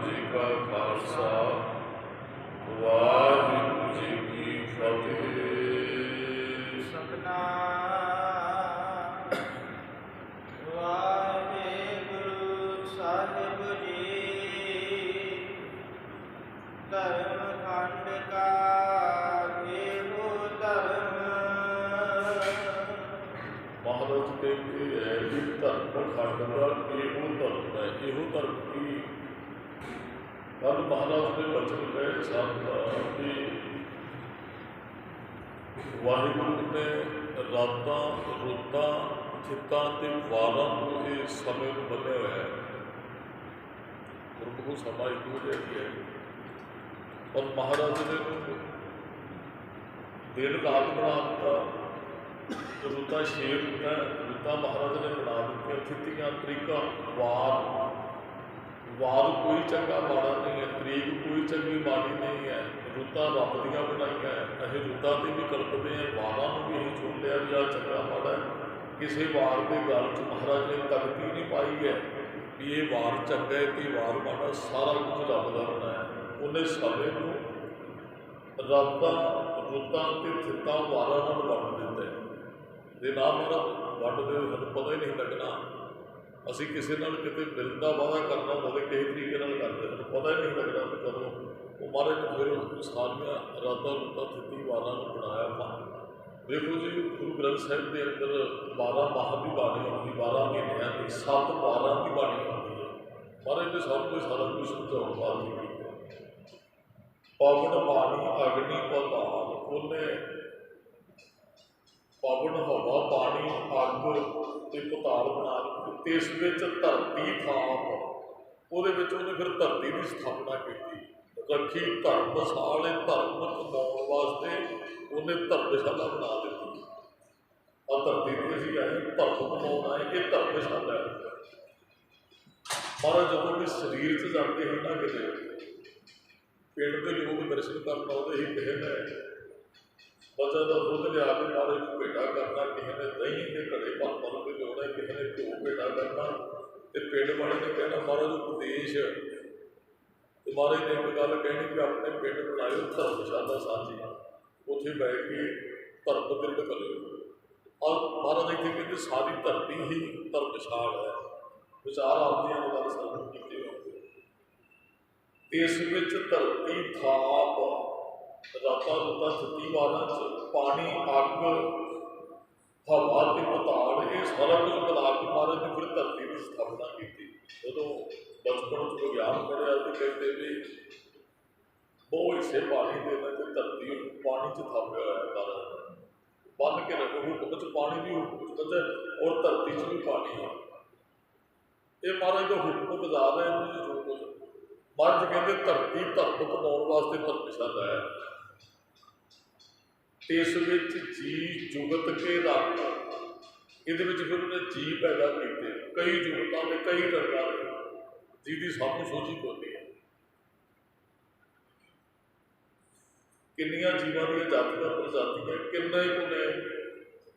जी का खालसा वाहिगुरू जी की फतेह। सतनाम वाहेगुरु साहिब जी। धर्म खंड का एहो धर्म। महाराज कहते हैं कि धर्म खंड का एहो धर्म है। एहो धर्म की कल महाराज ने वचन कहे साथ कि वाहिगुरु ने रातां रुतां चित्तां ते वारां को ये समय को बदलिया हुआ है। गुरमुख समा एक हो जाती है और महाराज ने दिन रात बना दिता। रुतां 6 रुतां महाराज ने बना दी। तिथियां तरीका वार कोई चंगा माड़ा नहीं है, तरीक कोई चंगी माड़ी नहीं है। रुतां रब दियां बनाईयां है। असीं रुतां ते भी कल्पते हैं, वारां नूं भी असीं चुन लिया भी आ चंगा माड़ा है। किसी वार के गल च महाराज ने तख्ती नहीं पाई है भी ये वार चंगा है कि वार माड़ा। सारा कुछ रब दा बनाया। उन्हें समय को रातां रुतां ते चित्तां वारां नाल वंड दित्ता है। जे ना महाराज वंड दे सानूं पता ही नहीं लगना। ਅਸੀਂ ਕਿਸੇ ਨਾਲ ਕਿਤੇ ਮਿਲਣ ਦਾ ਵਾਅਦਾ ਕਰਨਾ ਹੋਵੇ ਕਿਸੇ ਤਰੀਕੇ ਨਾਲ ਕਰਦੇ, ਸਾਨੂੰ ਪਤਾ ਹੀ ਨਹੀਂ ਲੱਗਦਾ ਕਿ ਕਦੋਂ ਉਹ ਮਹਾਰਾਜ ਨੇ ਫਿਰ ਸਾਰੀਆਂ ਰਾਤਾਂ ਰੁੱਤਾਂ ਤਿੱਤੀ ਵਾਰਾਂ ਨੂੰ ਬਣਾਇਆ। ਦੇਖੋ ਜੀ, ਗੁਰੂ ਗ੍ਰੰਥ ਸਾਹਿਬ ਦੇ ਅੰਦਰ 12 ਮਾਹ ਦੀ ਬਾਣੀ ਆਉਂਦੀ, 12 ਮਹੀਨਿਆਂ ਦੀ 7 ਵਾਰਾਂ ਦੀ ਬਾਣੀ ਆਉਂਦੀ ਹੈ। ਮਹਾਰਾਜ ਨੇ ਸਭ ਕੁਝ ਸਾਰਾ ਕੁਝ ਸਮਝਾਉਣ ਵਾਸਤੇ ਕੀਤਾ। ਪਵਨ ਪਾਣੀ ਅਗਨੀ ਪਤਾਲ, ਉਹਨੇ ਪਵਨ ਹਵਾ ਪਾਣੀ ਅੱਗ ਤੇ ਪਤਾਲ ਬਣਾ ਦਿੱਤੇ। ਇਸ ਵਿੱਚ ਧਰਤੀ ਥਾਪ, ਉਹਦੇ ਵਿੱਚ ਉਹਨੇ ਫਿਰ ਧਰਤੀ ਦੀ ਸਥਾਪਨਾ ਕੀਤੀ। ਰੱਖੀ ਧਰਮਸ਼ਾਲਾ, ਧਰਮ ਕਮਾਉਣ ਵਾਸਤੇ ਉਹਨੇ ਧਰਮਸ਼ਾਲਾ ਬਣਾ ਦਿੱਤੀ। ਆ ਧਰਤੀ ਤੇ ਅਸੀਂ ਆਏ ਧਰਮ ਕਮਾਉਣ ਆਏ, ਇਹ ਧਰਮਸ਼ਾਲਾ ਹੈ। ਮਹਾਰਾਜ ਜਦੋਂ ਵੀ ਸਰੀਰ 'ਚ ਜਾਂਦੇ ਸੀ ਨਾ, ਕਿਤੇ ਪਿੰਡ ਦੇ ਲੋਕ ਦਰਸ਼ਨ ਕਰਨ ਆਉਂਦੇ ਸੀ। ਕਿਸੇ ਨੇ ਬੱਚਾ ਦਾ ਦੁੱਧ ਲਿਆ ਕੇ ਮਹਾਰਾਜ ਨੂੰ ਭੇਟਾ ਕਰਨਾ, ਕਿਸੇ ਨੇ ਦਹੀਂ ਦੇ ਘੜੇ ਭਰ ਕੇ ਲਿਆਉਣਾ, ਕਿਸੇ ਨੇ ਘਿਓ ਭੇਟਾ ਕਰਨਾ। ਤੇ ਪਿੰਡ ਵਾਲੇ ਨੇ ਕਹਿਣਾ ਮਹਾਰਾਜ ਉਪਦੇਸ਼, ਤੇ ਮਹਾਰਾਜ ਨੇ ਇੱਕ ਗੱਲ ਕਹਿਣੀ ਕਿ ਆਪਣੇ ਪਿੰਡ ਬਣਾਇਓ ਧਰਮਸ਼ਾਲਾ ਸਾਂਝੀ, ਉੱਥੇ ਬਹਿ ਕੇ ਧਰਮ ਦ੍ਰਿੜ ਕਰਿਓ। ਔਰ ਮਹਾਰਾਜ ਇੱਥੇ ਕਹਿੰਦੇ ਸਾਰੀ ਧਰਤੀ ਹੀ ਧਰਮਸ਼ਾਲਾ ਹੈ। ਵਿਚਾਰ ਆਪਦੀਆਂ ਗੱਲ ਸਾਨੂੰ ਕੀਤੇ ਹੋਣਗੇ। ਇਸ ਵਿੱਚ ਧਰਤੀ ਥਾਪ, ਰਾਤਾਂ ਰੁੱਤਾਂ 36 ਵਾਰਾਂ 'ਚ ਪਾਣੀ ਅੱਗ ਹਵਾ ਤੇ ਪਤਾਲ, ਇਹ ਸਾਰਾ ਕੁਝ ਮਿਲਾ ਕੇ ਮਹਾਰਾਜ ਨੇ ਫਿਰ ਧਰਤੀ ਦੀ ਸਥਾਪਨਾ ਕੀਤੀ। ਜਦੋਂ ਬਚਪਨ 'ਚ ਵਿਗਿਆਨ ਪੜ੍ਹਿਆ ਤੇ ਕਹਿੰਦੇ ਵੀ ਬਹੁਤ ਹਿੱਸੇ ਪਾਣੀ ਦੇ ਵਿੱਚ ਧਰਤੀ ਪਾਣੀ 'ਚ ਥਾਪਿਆ ਹੋਇਆ ਮਹਾਰਾਜ ਨੇ ਬੰਨ ਕੇ ਰੱਖੋ। ਹੁਕਮ 'ਚ ਪਾਣੀ ਵੀ ਹੁਕਮ 'ਚ ਔਰ ਧਰਤੀ 'ਚ ਵੀ ਪਾਣੀ ਹੈ। ਇਹ ਮਹਾਰਾਜ ਦਾ ਹੁਕਮ ਬਜਾ ਰਿਹਾ ਇਹਨੂੰ ਜੋ ਕੁਝ ਮਹਾਰਾਜ ਕਹਿੰਦੇ ਧਰਤੀ ਧਰਮ ਕਮਾਉਣ ਵਾਸਤੇ ਧਰਮਸ਼ਾਲਾ ਹੈ। ਤੇ ਇਸ ਵਿੱਚ ਜੀ ਜੁਗਤ ਕੇ ਰੱਖ, ਇਹਦੇ ਵਿੱਚ ਫਿਰ ਉਹਨੇ ਜੀ ਪੈਦਾ ਕੀਤੇ ਕਈ ਜੁਗਤਾਂ ਦੇ ਕਈ ਰੰਗਾਂ ਦੇ, ਜਿਹਦੀ ਸਭ ਨੂੰ ਸੋਝੀ ਕੋਈ ਹੈ। ਕਿੰਨੀਆਂ ਜੀਵਾਂ ਦੀਆਂ ਜਾਤੀਆਂ ਪ੍ਰਜਾਤੀਆਂ ਕਿੰਨੇ ਕੁ ਨੇ,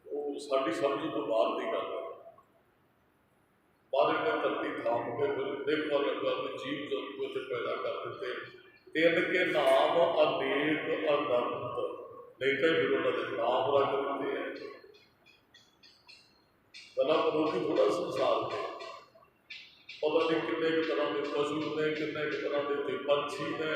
ਉਹ ਸਾਡੀ ਸਮਝ ਤੋਂ ਬਾਹਰ ਦੀ ਗੱਲ ਹੈ। ਮਹਾਰਾਜ ਨੇ ਧਰਤੀ ਥਾਪ ਕੇ ਫਿਰ ਦੇਖਣ ਲੱਗਾ ਕਿ ਜੀਵ ਜੰਤੂ ਇੱਥੇ ਪੈਦਾ ਕਰ ਦਿੱਤੇ। ਤਿੰਨ ਕੇ ਨਾਮ ਅਨੇਕ ਅਨੰਤ, ਅਨੇਕਾਂ ਹੀ ਫਿਰ ਉਹਨਾਂ ਦੇ ਨਾਮ ਰੱਖ ਦਿੱਤੇ ਹੈ। ਪਹਿਲਾਂ ਮਨੁੱਖੀ ਥੋੜ੍ਹਾ ਸੰਸਾਰ ਨੇ, ਪਤਾ ਨਹੀਂ ਕਿੰਨੇ ਕੁ ਤਰ੍ਹਾਂ ਦੇ ਪਸ਼ੂ ਨੇ, ਕਿੰਨੇ ਕੁ ਤਰ੍ਹਾਂ ਦੇ ਤੇ ਪੰਛੀ ਨੇ,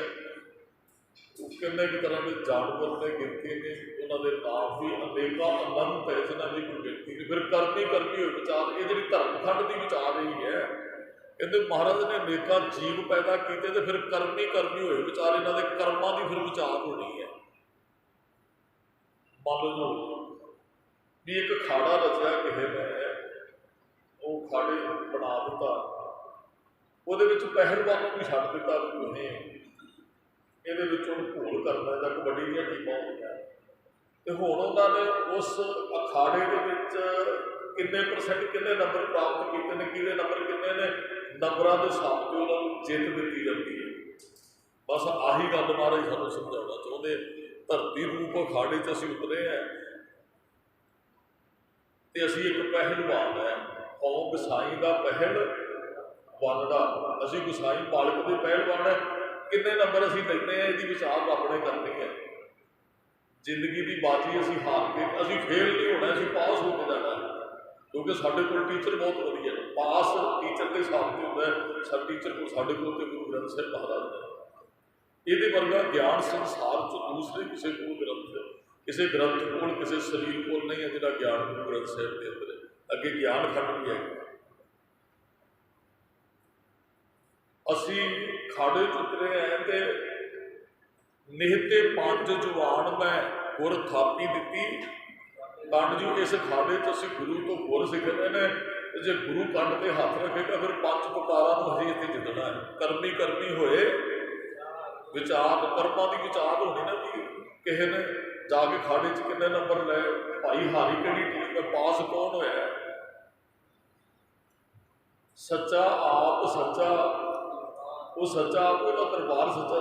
ਕਿੰਨੇ ਕੁ ਤਰ੍ਹਾਂ ਦੇ ਜਾਨਵਰ ਨੇ, ਗਿਣਤੀ ਨੇ ਉਹਨਾਂ ਦੇ ਨਾਮ ਵੀ ਅਨੇਕਾਂ ਅਨੰਤ ਹੈ, ਜਿਹਨਾਂ ਦੀ ਕੋਈ ਗਿਣਤੀ ਨਹੀਂ। ਫਿਰ ਕਰਨੀ ਹੋਏ ਵਿਚਾਰ, ਇਹ ਜਿਹੜੀ ਧਰਮਖੰਡ ਦੀ ਵਿਚਾਰ ਰਹੀ ਹੈ। ਕਹਿੰਦੇ ਮਹਾਰਾਜ ਨੇ ਅਨੇਕਾਂ ਜੀਵ ਪੈਦਾ ਕੀਤੇ ਤੇ ਫਿਰ ਕਰਨੀ ਹੋਏ ਵਿਚਾਰ, ਇਹਨਾਂ ਦੇ ਕਰਮਾਂ ਦੀ ਫਿਰ ਵਿਚਾਰ ਹੋਣੀ ਹੈ। ਮੰਨ ਲਓ ਵੀ ਇੱਕ ਖਾੜਾ ਰਚਿਆ ਕਿਸੇ ਨੇ, ਉਹ ਖਾੜੇ ਬਣਾ ਦਿੱਤਾ, ਉਹਦੇ ਵਿੱਚ ਪਹਿਲਵਾਨ ਨੂੰ ਵੀ ਛੱਡ ਦਿੱਤਾ ਵੀ ਤੁਸੀਂ ਇਹਦੇ ਵਿੱਚ ਉਹਨੂੰ ਘੋਲ ਕਰਨਾ ਜਾਂ ਕਬੱਡੀ ਦੀਆਂ ਟੀਮਾਂ ਹੁੰਦੀਆਂ। ਤੇ ਹੁਣ ਉਹਨਾਂ ਨੇ ਉਸ ਅਖਾੜੇ ਦੇ ਵਿੱਚ ਕਿੰਨੇ % ਕਿੰਨੇ ਨੰਬਰ ਪ੍ਰਾਪਤ ਕੀਤੇ ਨੇ, ਕਿਹਦੇ ਨੰਬਰ ਕਿੰਨੇ ਨੇ, ਨੰਬਰਾਂ ਦੇ ਹਿਸਾਬ 'ਤੇ ਉਹਨਾਂ ਨੂੰ ਜਿੱਤ ਦਿੱਤੀ ਜਾਂਦੀ ਹੈ। ਬਸ ਆਹੀ ਗੱਲ ਮਹਾਰਾਜ ਸਾਨੂੰ ਸਮਝਾਉਣਾ ਚਾਹੁੰਦੇ। ਧਰਤੀ ਰੂਪ ਅਖਾੜੇ 'ਚ ਅਸੀਂ ਉਤਰੇ ਹਾਂ ਤੇ ਅਸੀਂ ਇੱਕ ਪਹਿਲਵਾਨ ਹੈ। ਕੌਮ ਸਾਈਂ ਦਾ ਪਹਿਲ ਵਾਨੜਾ ਅਸੀਂ ਗੁਸਾਈ ਮਾਲਕ ਦੇ ਪਹਿਲਵਾਨ ਹੈ। ਕਿੰਨੇ ਨੰਬਰ ਅਸੀਂ ਲੈਂਦੇ ਆ ਇਹਦੀ ਵਿਚਾਰ ਰੱਬ ਨੇ ਕਰਨੀ ਹੈ। ਜ਼ਿੰਦਗੀ ਦੀ ਬਾਜੀ ਅਸੀਂ ਹਾਰ ਕੇ ਅਸੀਂ ਫੇਲ ਨਹੀਂ ਹੋਣਾ, ਅਸੀਂ ਪਾਸ ਹੋ ਕੇ ਜਾਣਾ, ਕਿਉਂਕਿ ਸਾਡੇ ਕੋਲ ਟੀਚਰ ਬਹੁਤ ਵਧੀਆ ਨੇ। ਪਾਸ ਟੀਚਰ ਦੇ ਹਿਸਾਬ ਤੇ ਹੁੰਦਾ ਹੈ। ਸਾਡੇ ਟੀਚਰ ਕੋਲ ਸਾਡੇ ਕੋਲ ਤੇ ਗੁਰੂ ਗ੍ਰੰਥ ਸਾਹਿਬ ਮਹਾਰਾਜ ਨੇ। ਇਹਦੇ ਵਰਗਾ ਗਿਆਨ ਸੰਸਾਰ 'ਚ ਦੂਸਰੇ ਕਿਸੇ ਕੋਲ ਕਿਸੇ ਗ੍ਰੰਥ ਕੋਲ ਕਿਸੇ ਸਰੀਰ ਕੋਲ ਨਹੀਂ ਹੈ ਜਿਹੜਾ ਗਿਆਨ ਗੁਰੂ ਗ੍ਰੰਥ ਸਾਹਿਬ ਦੇ ਅੰਦਰ ਹੈ। ਅੱਗੇ ਗਿਆਨ ਖੰਡ ਵੀ ਹੈ। ਅਸੀਂ ਖਾੜੇ 'ਚ ਉਤਰੇ ਐ ਤੇ ਨਿਹਤੇ ਪੰਜ ਜਵਾਨ ਮੈਂ ਗੁਰ ਥਾਪੀ ਦਿੱਤੀ ਕੰਡ ਜੀ। ਇਸ ਖਾੜੇ 'ਚ ਅਸੀਂ ਗੁਰੂ ਤੋਂ ਗੁਰ ਸਿੱਖਦੇ ਨੇ। ਜੇ ਗੁਰੂ ਕੰਡ ਤੇ ਹੱਥ ਰੱਖੇਗਾ ਫਿਰ ਪੰਜ ਪੁਕਾਰਾਂ ਨੂੰ ਅਸੀਂ ਇੱਥੇ ਜਿੱਤਣਾ ਹੈ। ਕਰਮੀ ਕਰਮੀ ਹੋਏ ਵਿਚਾਰ, ਕਰਮਾਂ ਦੀ ਵਿਚਾਰ ਹੋਣੀ ਨਾ ਵੀ ਕਿਸੇ ਨੇ ਜਾ ਕੇ ਖਾੜੇ 'ਚ ਕਿੰਨੇ ਨੰਬਰ ਲਏ, ਭਾਈ ਹਾਰੀ ਕਿਹੜੀ ਟੀਮ ਹੈ, ਪਾਸ ਕੌਣ ਹੋਇਆ। ਸੱਚਾ ਆਪ ਸੱਚਾ, ਉਹ ਸੱਚਾ ਆਪ, ਉਹਦਾ ਦਰਬਾਰ ਸੱਚਾ,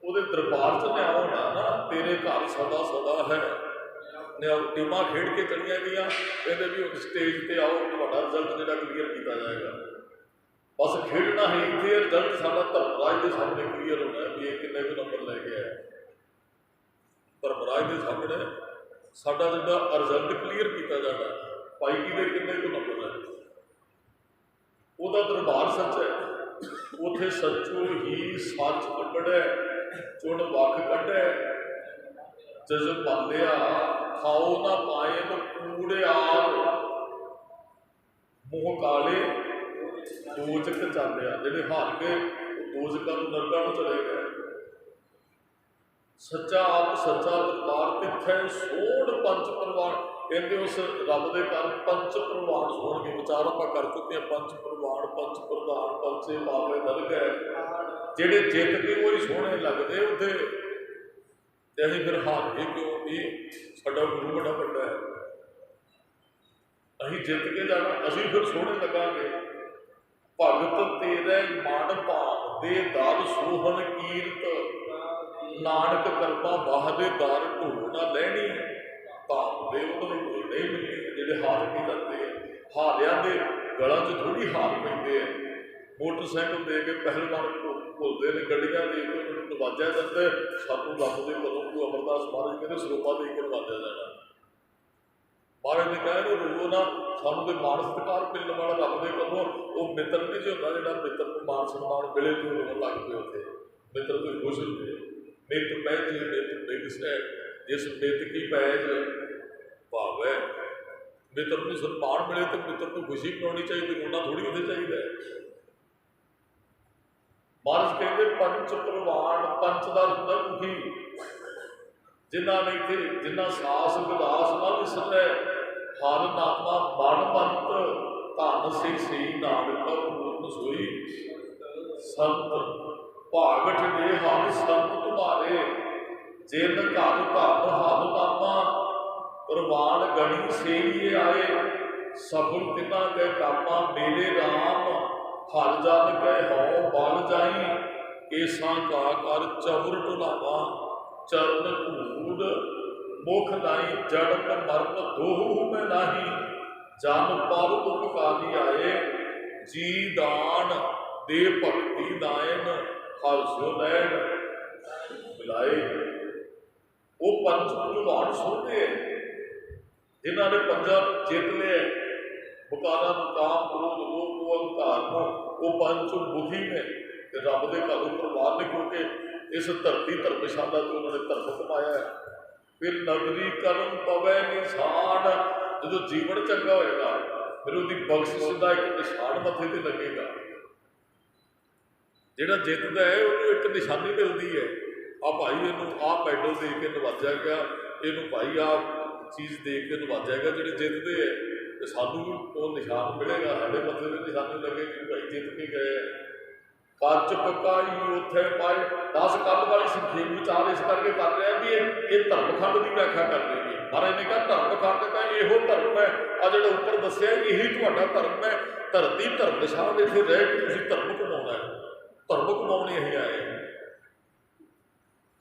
ਉਹਦੇ ਦਰਬਾਰ 'ਚ ਨਿਆਂ ਹੋਣਾ ਨਾ। ਤੇਰੇ ਘਰ ਸਦਾ ਸਦਾ ਹੈ ਨਿਆਂ। ਟੀਮਾਂ ਖੇਡ ਕੇ ਚਲੀਆਂ ਗਈਆਂ, ਕਹਿੰਦੇ ਵੀ ਹੁਣ ਸਟੇਜ ਤੇ ਆਓ, ਤੁਹਾਡਾ ਰਿਜ਼ਲਟ ਜਿਹੜਾ ਕਲੀਅਰ ਕੀਤਾ ਜਾਏਗਾ। ਬਸ ਖੇਡਣਾ ਹੈ ਇੱਥੇ, ਰਿਜ਼ਲਟ ਸਾਡਾ ਧਰਮਰਾਜ ਦੇ ਸਾਹਮਣੇ ਕਲੀਅਰ ਹੋਣਾ ਵੀ ਇਹ ਕਿੰਨੇ ਕੁ ਨੰਬਰ ਲੈ ਕੇ ਆਇਆ। ਧਰਮਰਾਜ ਦੇ ਸਾਹਮਣੇ ਸਾਡਾ ਜਿਹੜਾ ਰਿਜ਼ਲਟ ਕਲੀਅਰ ਕੀਤਾ ਜਾਣਾ, ਭਾਈ ਦੇ ਕਿੰਨੇ ਕੁ ਨੰਬਰ ਹੈ। ਉਹਦਾ ਦਰਬਾਰ ਸੱਚ ਹੈ। ਉੱਥੇ ਸੱਚੋ ਹੀ ਸੱਚ ਕੱਢਿਆ, ਚੁਣ ਵੱਖ ਕੱਢਿਆ, ਜਜ ਪਾਲਿਆ ਖਾਓ ਨਾ ਪਾਏ ਤਾਂ ਕੂੜਿਆਰ, ਮੂੰਹ ਕਾਲੇ ਦੋਜਕ ਚਾਲਿਆ। ਜਿਹੜੇ ਹਾਰ ਗਏ ਉਹ ਦੋਜਕਾਂ ਨੂੰ, ਨਰਕਾਂ ਨੂੰ ਚਲੇ ਗਏ। ਸੱਚਾ ਆਪ ਸੱਚਾ ਦਰਬਾਰ ਕਿੱਥੇ ਸੋਹਣ ਪੰਜ ਪ੍ਰਵਾਨ, ਕਹਿੰਦੇ ਉਸ ਰੱਬ ਦੇ ਘਰ ਪੰਜ ਪ੍ਰਵਾਨ ਹੋਣਗੇ। ਵਿਚਾਰ ਆਪਾਂ ਕਰ ਚੁੱਕੇ ਹਾਂ। ਪੰਜ ਪ੍ਰਵਾਨ, ਪੰਜ ਪ੍ਰਧਾਨ, ਪੰਜੇ ਬਾਬੇ ਦਰਗਾਹ, ਜਿਹੜੇ ਜਿੱਤ ਕੇ ਕੋਈ ਸੋਹਣੇ ਲੱਗਦੇ ਉੱਥੇ, ਤੇ ਅਸੀਂ ਫਿਰ ਹਾਰ ਗਏ ਕਿਉਂ ਵੀ ਸਾਡਾ ਗੁਰੂ ਬੜਾ ਵੱਡਾ ਹੈ। ਅਸੀਂ ਜਿੱਤ ਕੇ ਜਾਣਾ, ਅਸੀਂ ਫਿਰ ਸੋਹਣੇ ਲੱਗਾਂਗੇ। ਭਗਤ ਤੇਰੇ ਮਨ ਭਾਵ ਦੇ ਦਰ ਸੋਹਣ ਕੀਰਤ, ਨਾਨਕ ਕਰਮਾ ਵਾਹ ਦੇ ਦਰ ਢੋ ਨਾ ਲੈਣੀ। ਭਾਵ ਦੇ ਉਹਨਾਂ ਨੂੰ ਨਹੀਂ ਮਿਲਣੀ ਜਿਹੜੇ ਹਾਰ ਕੇ ਜਾਂਦੇ ਆ। ਹਾਰਿਆਂ ਦੇ ਗਲਾਂ 'ਚ ਥੋੜ੍ਹੀ ਹਾਰ ਪੈਂਦੇ ਆ। ਮੋਟਰਸਾਈਕਲ ਦੇ ਕੇ ਪਹਿਲਵਾਨ ਭੁੱਲਦੇ ਨੇ, ਗੱਡੀਆਂ ਦੇ ਕੇ ਉਹਨਾਂ ਨੂੰ ਨਵਾਜਿਆ ਜਾਂਦਾ। ਸਾਨੂੰ ਰੱਬ ਦੇ ਕੋਲੋਂ ਗੁਰੂ ਅਮਰਦਾਸ ਮਹਾਰਾਜ ਕਹਿੰਦੇ ਸਰੋਪਾ ਦੇ ਕੇ ਨਵਾਜਿਆ ਜਾਣਾ। ਮਹਾਰਾਜ ਨੇ ਕਿਹਾ ਇਹਨੂੰ ਰੋਵੋ ਨਾ, ਸਾਨੂੰ ਤੇ ਮਾਣ ਸਤਿਕਾਰ ਮਿਲਣ ਵਾਲਾ ਰੱਬ ਦੇ ਕੋਲੋਂ। ਉਹ ਮਿੱਤਰ ਨਹੀਂ ਜੀ ਹੁੰਦਾ ਜਿਹੜਾ ਮਿੱਤਰ ਨੂੰ ਮਾਣ ਸਨਮਾਨ ਮਿਲੇ ਤੇ ਰੋਣ ਲੱਗ ਪਏ। ਉੱਥੇ ਮਿੱਤਰ ਤੋਂ ਖੁਸ਼ ਹੁੰਦੇ। ਨਿਤ ਪੈਜ ਨਿਤ ਬਿਗ ਸੈ, ਜਿਸ ਨਿਤ ਕੀ ਪੈਜ ਭਾਵ ਹੈ। ਮਿੱਤਰ ਨੂੰ ਸਨਮਾਨ ਮਿਲੇ ਤੇ ਮਿੱਤਰ ਨੂੰ ਖੁਸ਼ੀ ਮਨਾਉਣੀ ਚਾਹੀਦੀ, ਰੋਣਾ ਥੋੜ੍ਹੀ ਉਹਦੇ ਚਾਹੀਦਾ ਹੈ। ਮਹਾਰਾਜ ਕਹਿੰਦੇ ਪੰਚ ਪ੍ਰਵਾਨ, ਪੰਚ ਦਾ ਹੁੰਦਾ ਮੁਖੀ, ਜਿਨ੍ਹਾਂ ਨੇ ਇੱਥੇ ਜਿਨ੍ਹਾਂ ਸਾਸ ਵਿਲਾਸ ਨਾ ਵਿਸਰੈ, ਹਰ ਨਾਮਾ ਮਨ ਮੰਤ, ਧਨ ਸੇ ਸਹੀ ਨਾਨਕ ਪੂਰਨ ਸੋਈ। ਸੰਤ ਭਾਗਠ ਦੇ ਹਰ ਸੰਤ ਤੁਮਾਰੇ, ਜਿਨ ਘਰ ਧਨ ਹਰ ਨਾਮਾ, ਪ੍ਰਵਾਨ ਗਣੀ ਸੇਈਏ ਆਏ। ਸਫਲ ਤਿਨਾਂ ਕੇ ਕਾਮਾ ਮੇਰੇ ਰਾਮ, ਹਰ ਜਨ ਕੈ ਹਉ ਬਲ ਜਾਈ। ਕੇਸਾਂ ਕਾ ਕਰ ਚਵਰ ਢੁਲਾਵਾ, ਚਰਨ ਧੂੜ ਮੁਖ ਲਾਈ। ਜਨਮ ਮਰਨ ਦੋਹੂ ਮੈਂ ਨਾਹੀ, ਜਨ ਪਰ ਉਪਕਾਰੀ ਆਏ। ਜੀ ਦਾਨ ਦੇ ਭਗਤੀ ਦਾਇਨ, ਹਰ ਸੋ ਲੈਣ ਮਿਲਾਏ। ਉਹ ਪੰਜ ਭਗਵਾਨ ਸੁਣਦੇ ਜਿਨ੍ਹਾਂ ਨੇ ਪੰਜਾਂ ਨੂੰ ਜਿੱਤ ਲਿਆ। ਬਕਾਰਾਂ ਨੂੰ, ਕਾਮ, ਕ੍ਰੋਧ, ਲੋਭ, ਅਹੰਕਾਰ ਨੂੰ, ਉਹ ਪੰਜ ਮੁਖੀ ਨੇ ਤੇ ਰੱਬ ਦੇ ਘਰ ਪ੍ਰਵਾਨ ਨੇ, ਕਿਉਂਕਿ ਇਸ ਧਰਤੀ ਧਰਮਸ਼ਾਲਾ ਤੋਂ ਉਹਨਾਂ ਨੇ ਧਰਮ ਕਮਾਇਆ ਹੈ। ਫਿਰ ਨਗਰੀ ਕਰਮ ਪਵੈ ਨਿਸ਼ਾਨ, ਜਦੋਂ ਜੀਵਨ ਚੰਗਾ ਹੋਏਗਾ ਫਿਰ ਉਹਦੀ ਬਖਸ਼ਿਸ਼ ਦਾ ਇੱਕ ਨਿਸ਼ਾਨ ਮੱਥੇ ਤੇ ਲੱਗੇਗਾ। ਜਿਹੜਾ ਜਿੱਤਦਾ ਹੈ ਉਹਨੂੰ ਇੱਕ ਨਿਸ਼ਾਨੀ ਮਿਲਦੀ ਹੈ। ਆ ਭਾਈ ਇਹਨੂੰ ਆਹ ਮੈਡਲ ਦੇ ਕੇ ਨਵਾਜਿਆ ਗਿਆ, ਇਹਨੂੰ ਭਾਈ ਆਹ ਚੀਜ਼ ਦੇ ਕੇ ਨਵਾਜਿਆ ਗਿਆ। ਜਿਹੜੇ ਜਿੱਤਦੇ ਹੈ ਤੇ ਸਾਨੂੰ ਵੀ ਉਹ ਨਿਸ਼ਾਨ ਮਿਲੇਗਾ, ਸਾਡੇ ਮੱਥੇ ਤੇ ਨਿਸ਼ਾਨੀ ਲੱਗੇਗੀ ਭਾਈ ਜਿੱਤ ਕੇ ਗਏ। ਕੱਚ ਪਕਾਈ ਉੱਥੇ ਪਾਏ। 10 ਕੱਲ੍ਹ ਵਾਲੀ ਸੰਖੇਪ ਵਿਚਾਰ ਇਸ ਕਰਕੇ ਕਰ ਰਿਹਾ ਵੀ ਇਹ ਧਰਮਖੰਡ ਦੀ ਵਿਆਖਿਆ ਕਰ ਰਹੀ ਹੈ। ਮਹਾਰਾਜ ਨੇ ਕਿਹਾ ਧਰਮਖੰਡ ਤਾਂ ਇਹੋ ਧਰਮ ਹੈ, ਆ ਜਿਹੜਾ ਉੱਪਰ ਦੱਸਿਆ ਇਹੀ ਤੁਹਾਡਾ ਧਰਮ ਹੈ। ਧਰਤੀ ਧਰਮਸ਼ਾਲਾ ਇੱਥੇ ਰਹਿ ਕੇ ਤੁਸੀਂ ਧਰਮ ਕਮਾਉਣਾ ਹੈ, ਧਰਮ ਕਮਾਉਣੇ ਅਸੀਂ ਆਏ।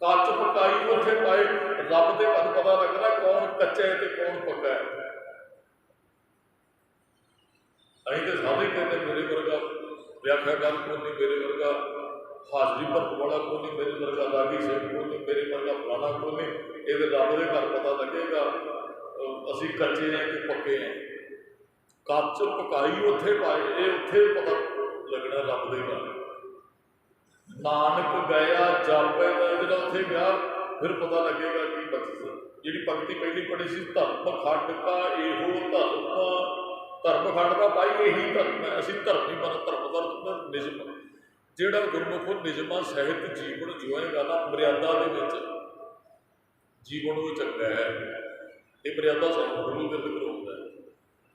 ਕੱਚ ਪਕਾਈ ਉੱਥੇ ਪਾਏ। ਰੱਬ ਦੇ ਘਰ ਪਤਾ ਲੱਗਦਾ ਕੌਣ ਕੱਚਾ ਹੈ ਤੇ ਕੌਣ ਪੱਕਾ ਹੈ। ਅਸੀਂ ਤਾਂ ਸਾਰੇ ਕਹਿੰਦੇ ਮੇਰੇ ਵਰਗਾ व्याख्याकार को नहीं मेरे वर्गा, हाजरी भरत वाला को नहीं मेरे वर्गा, रागी सिंह को नहीं मेरे वर्गा, फलाना को नहीं। ये रब के घर पता लगेगा असी कच्चे हैं कि पक्के हैं। कच्च पकाई उत्थे पाए, ये उत्थे पता लगना रब के घर। नानक गया जापे जो उत्थे गया फिर पता लगेगा कि बख्श। जी पंक्ति पहली पढ़ी सी, धर्म खंड का एहो धर्म, धर्म खंड का भाई यही धर्म है। असी धर्म नहीं बना, धर्म का निजम जोड़ा गुरमुख निजमा सहित जीवन जिएगा ना मर्यादा के जीवन वो चंगा है। ये मर्यादा सानू गुरु बिरद करवाउंदा है,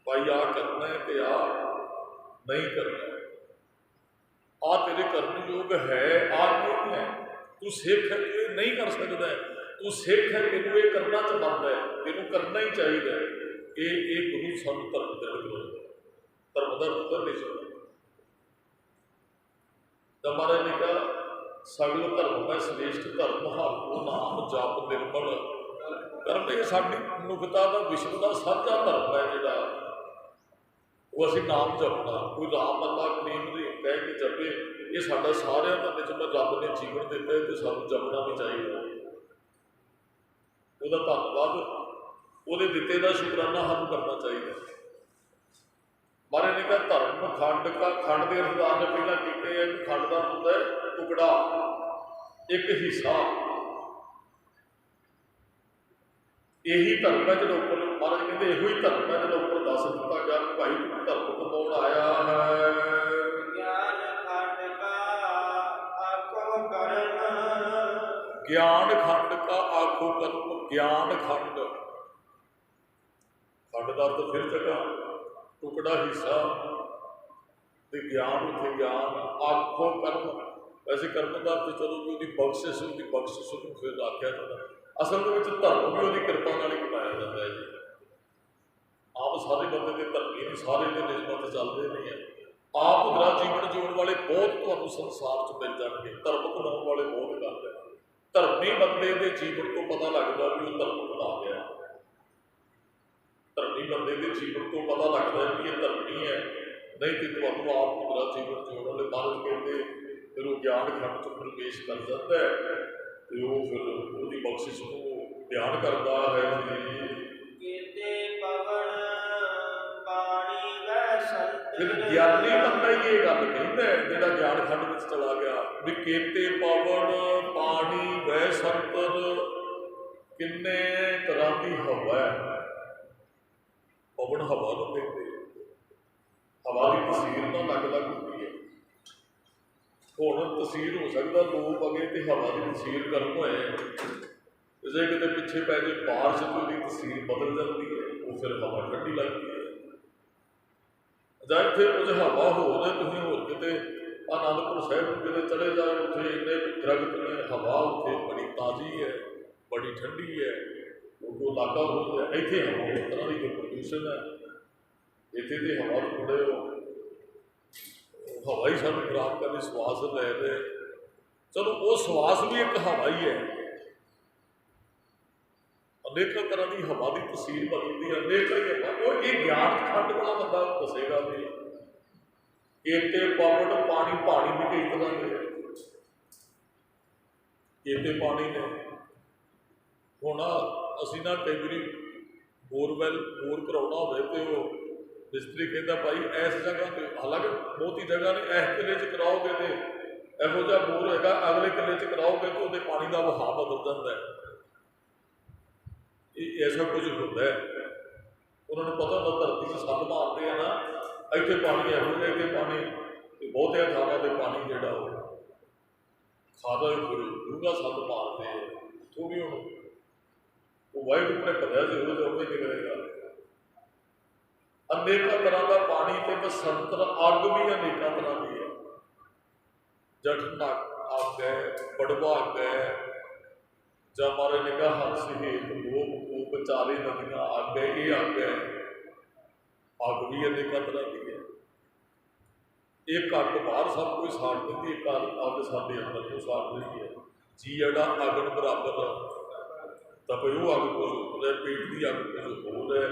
भाई आ करना है तो आ नहीं करना, आ तेरे करने योग है, आ नहीं है। तू सिख है ये नहीं कर सकता है, तू सिख है तेन ये करना चाहता है, तेन करना ही चाहिए। ये गुरु सानू धर्म दृढ़ करवाउंदा, धर्म का रुद्र नहीं सकता। तो महाराज ने कहा सगल धर्म में श्रेष्ठ धर्म हर को नाम जप निर्मल करम। ये साडी मनुखता का विश्व का साझा धर्म है जोड़ा वो असी नाम जपना। कोई राम अल्लाह करीम रहीम कह के जपे, ये साडा सारिਆਂ का निजम रब ने जीवन दिता है, तो सानू जपना भी चाहिए। ਉਹਦਾ ਧੰਨਵਾਦ, ਉਹਦੇ ਦਿੱਤੇ ਦਾ ਸ਼ੁਕਰਾਨਾ ਸਾਨੂੰ ਕਰਨਾ ਚਾਹੀਦਾ। महाराज ने कहा धर्म खंड का, खंड के अर्थदान ने पहला किए हैं। खंड का होता है टुकड़ा, एक हिस्सा। यही धर्म है जो उपर महाराज कहते यो ही धर्म है जो उपर दस दिता गया कि भाई तू धर्म कमाउण आया है। ज्ञान खंड का आखो कर्म, ज्ञान खंड का आखो कर्म। ज्ञान खंड, खंड का अर्थ फिर जगह, टुकड़ा हिस्सा, ज्ञान उत्थे ज्ञान, आखो कर्म। वैसे कर्म का अर्थ चलो भी उसकी बख्शिश, उसकी बख्शिश को फिर आख्या जाता। असल में धर्म भी उसकी कृपा नाल ही कमाया जाता है जी। आप सारे बंदे के धर्मी नहीं, सारे के निजमत चलते नहीं है। आप उधरा जीवन जीवन वाले बहुत तुहानू संसार च मिल जाएंगे, धर्म कमाने वाले बहुत घट है। धर्मी बंदे के जीवन को पता लगता भी वो धर्म कमा गया। धर्मी बंदे के जीवन को पता लगता है कि ये धर्मी है, नहीं तो तुहानू आप उधरा जीवन जीवन वाले महाराज कहते फिर वो ज्ञान खंड च प्रवेश कर जाता है, तो वो फिर उसकी बख्शिश को बयान करता है जी। केते पवन पानी वै संत। फिर ज्ञानी बंदा ही ये गल कहता है जिहड़ा ज्ञान खंड में चला गया भी केते पवन पानी वै संतर। किन्ने तरह की हवा है, पवन हवा को कहते, हवा की तसीर तो अलग अलग होती है। हुण तसीर हो सकता लोग अगे तो हवा की तसीर गर्म होए, जे किते पिछे पै जाए बारिश तो उसकी तसीर बदल जाती है, वो फिर हवा ठंडी लगती है। ਜਾਂ ਇੱਥੇ ਕੁਝ ਹਵਾ ਹੋਰ ਹੈ, ਤੁਸੀਂ ਹੋਰ ਕਿਤੇ आनंदपुर साहिब किते चले जाओ, उत्थे इन्ने दरख्त ने, हवा उत्थे बड़ी ताज़ी है, बड़ी ठंडी है, वो इलाका हो गया। इत्थे हवा उस तरह की प्रदूषण है, इत्थे तो हवा थोड़े हवा ही सानू खराब करनी, श्वास लै रहे। चलो वो श्वास भी एक हवा ही है। अनेक तरह की हवा की तसीर बदलती है, अनेक वो ये ज्ञान खंड वाला बंदा दसेगा भी। केते पवन पानी, पानी भी कई तरह के केते पानी ने। हुण असीं ना कई बारी बोरवैल बोर कराउणा होवे ते वो मिस्त्री कहता भाई इस जगह पर, हालांकि बहुती जगह ने इस किले च कराओगे तो इहो जिहा बोर होएगा, अगले किले च कराओगे तो उसदे पानी का वहाव बदल जाता है। ऐसा कुछ होता है, उन्होंने पता होता धरती से सद मारते हैं ना, इतने पानी इहो जिहा, इतने पानी बहुतिया थावां ते पानी जिहड़ा खादा फिर डूंगा सद मारते हैं। तो भी हुण वो वाहिगुरू ने पता जो उन्हें निकलेगा। अनेक तरह का पानी तो बसंतर अग भी अनेक तरह की है। जठ अग है, बड़वा अग है, ਜਾਂ महाराज ने कहा हंस हेत लोभ कूप चारे नदियाँ अग है, ये अग है। अग भी अनेक तरह की है। एक अग बाहर सब कोई साड़ देती, एक अग साढ़े अंदर को साड़ देती है। जी अड़ा अगन बराबर तो कोई वो अग कुछ हो रहा है, पेट की अग कुछ हो रहा है,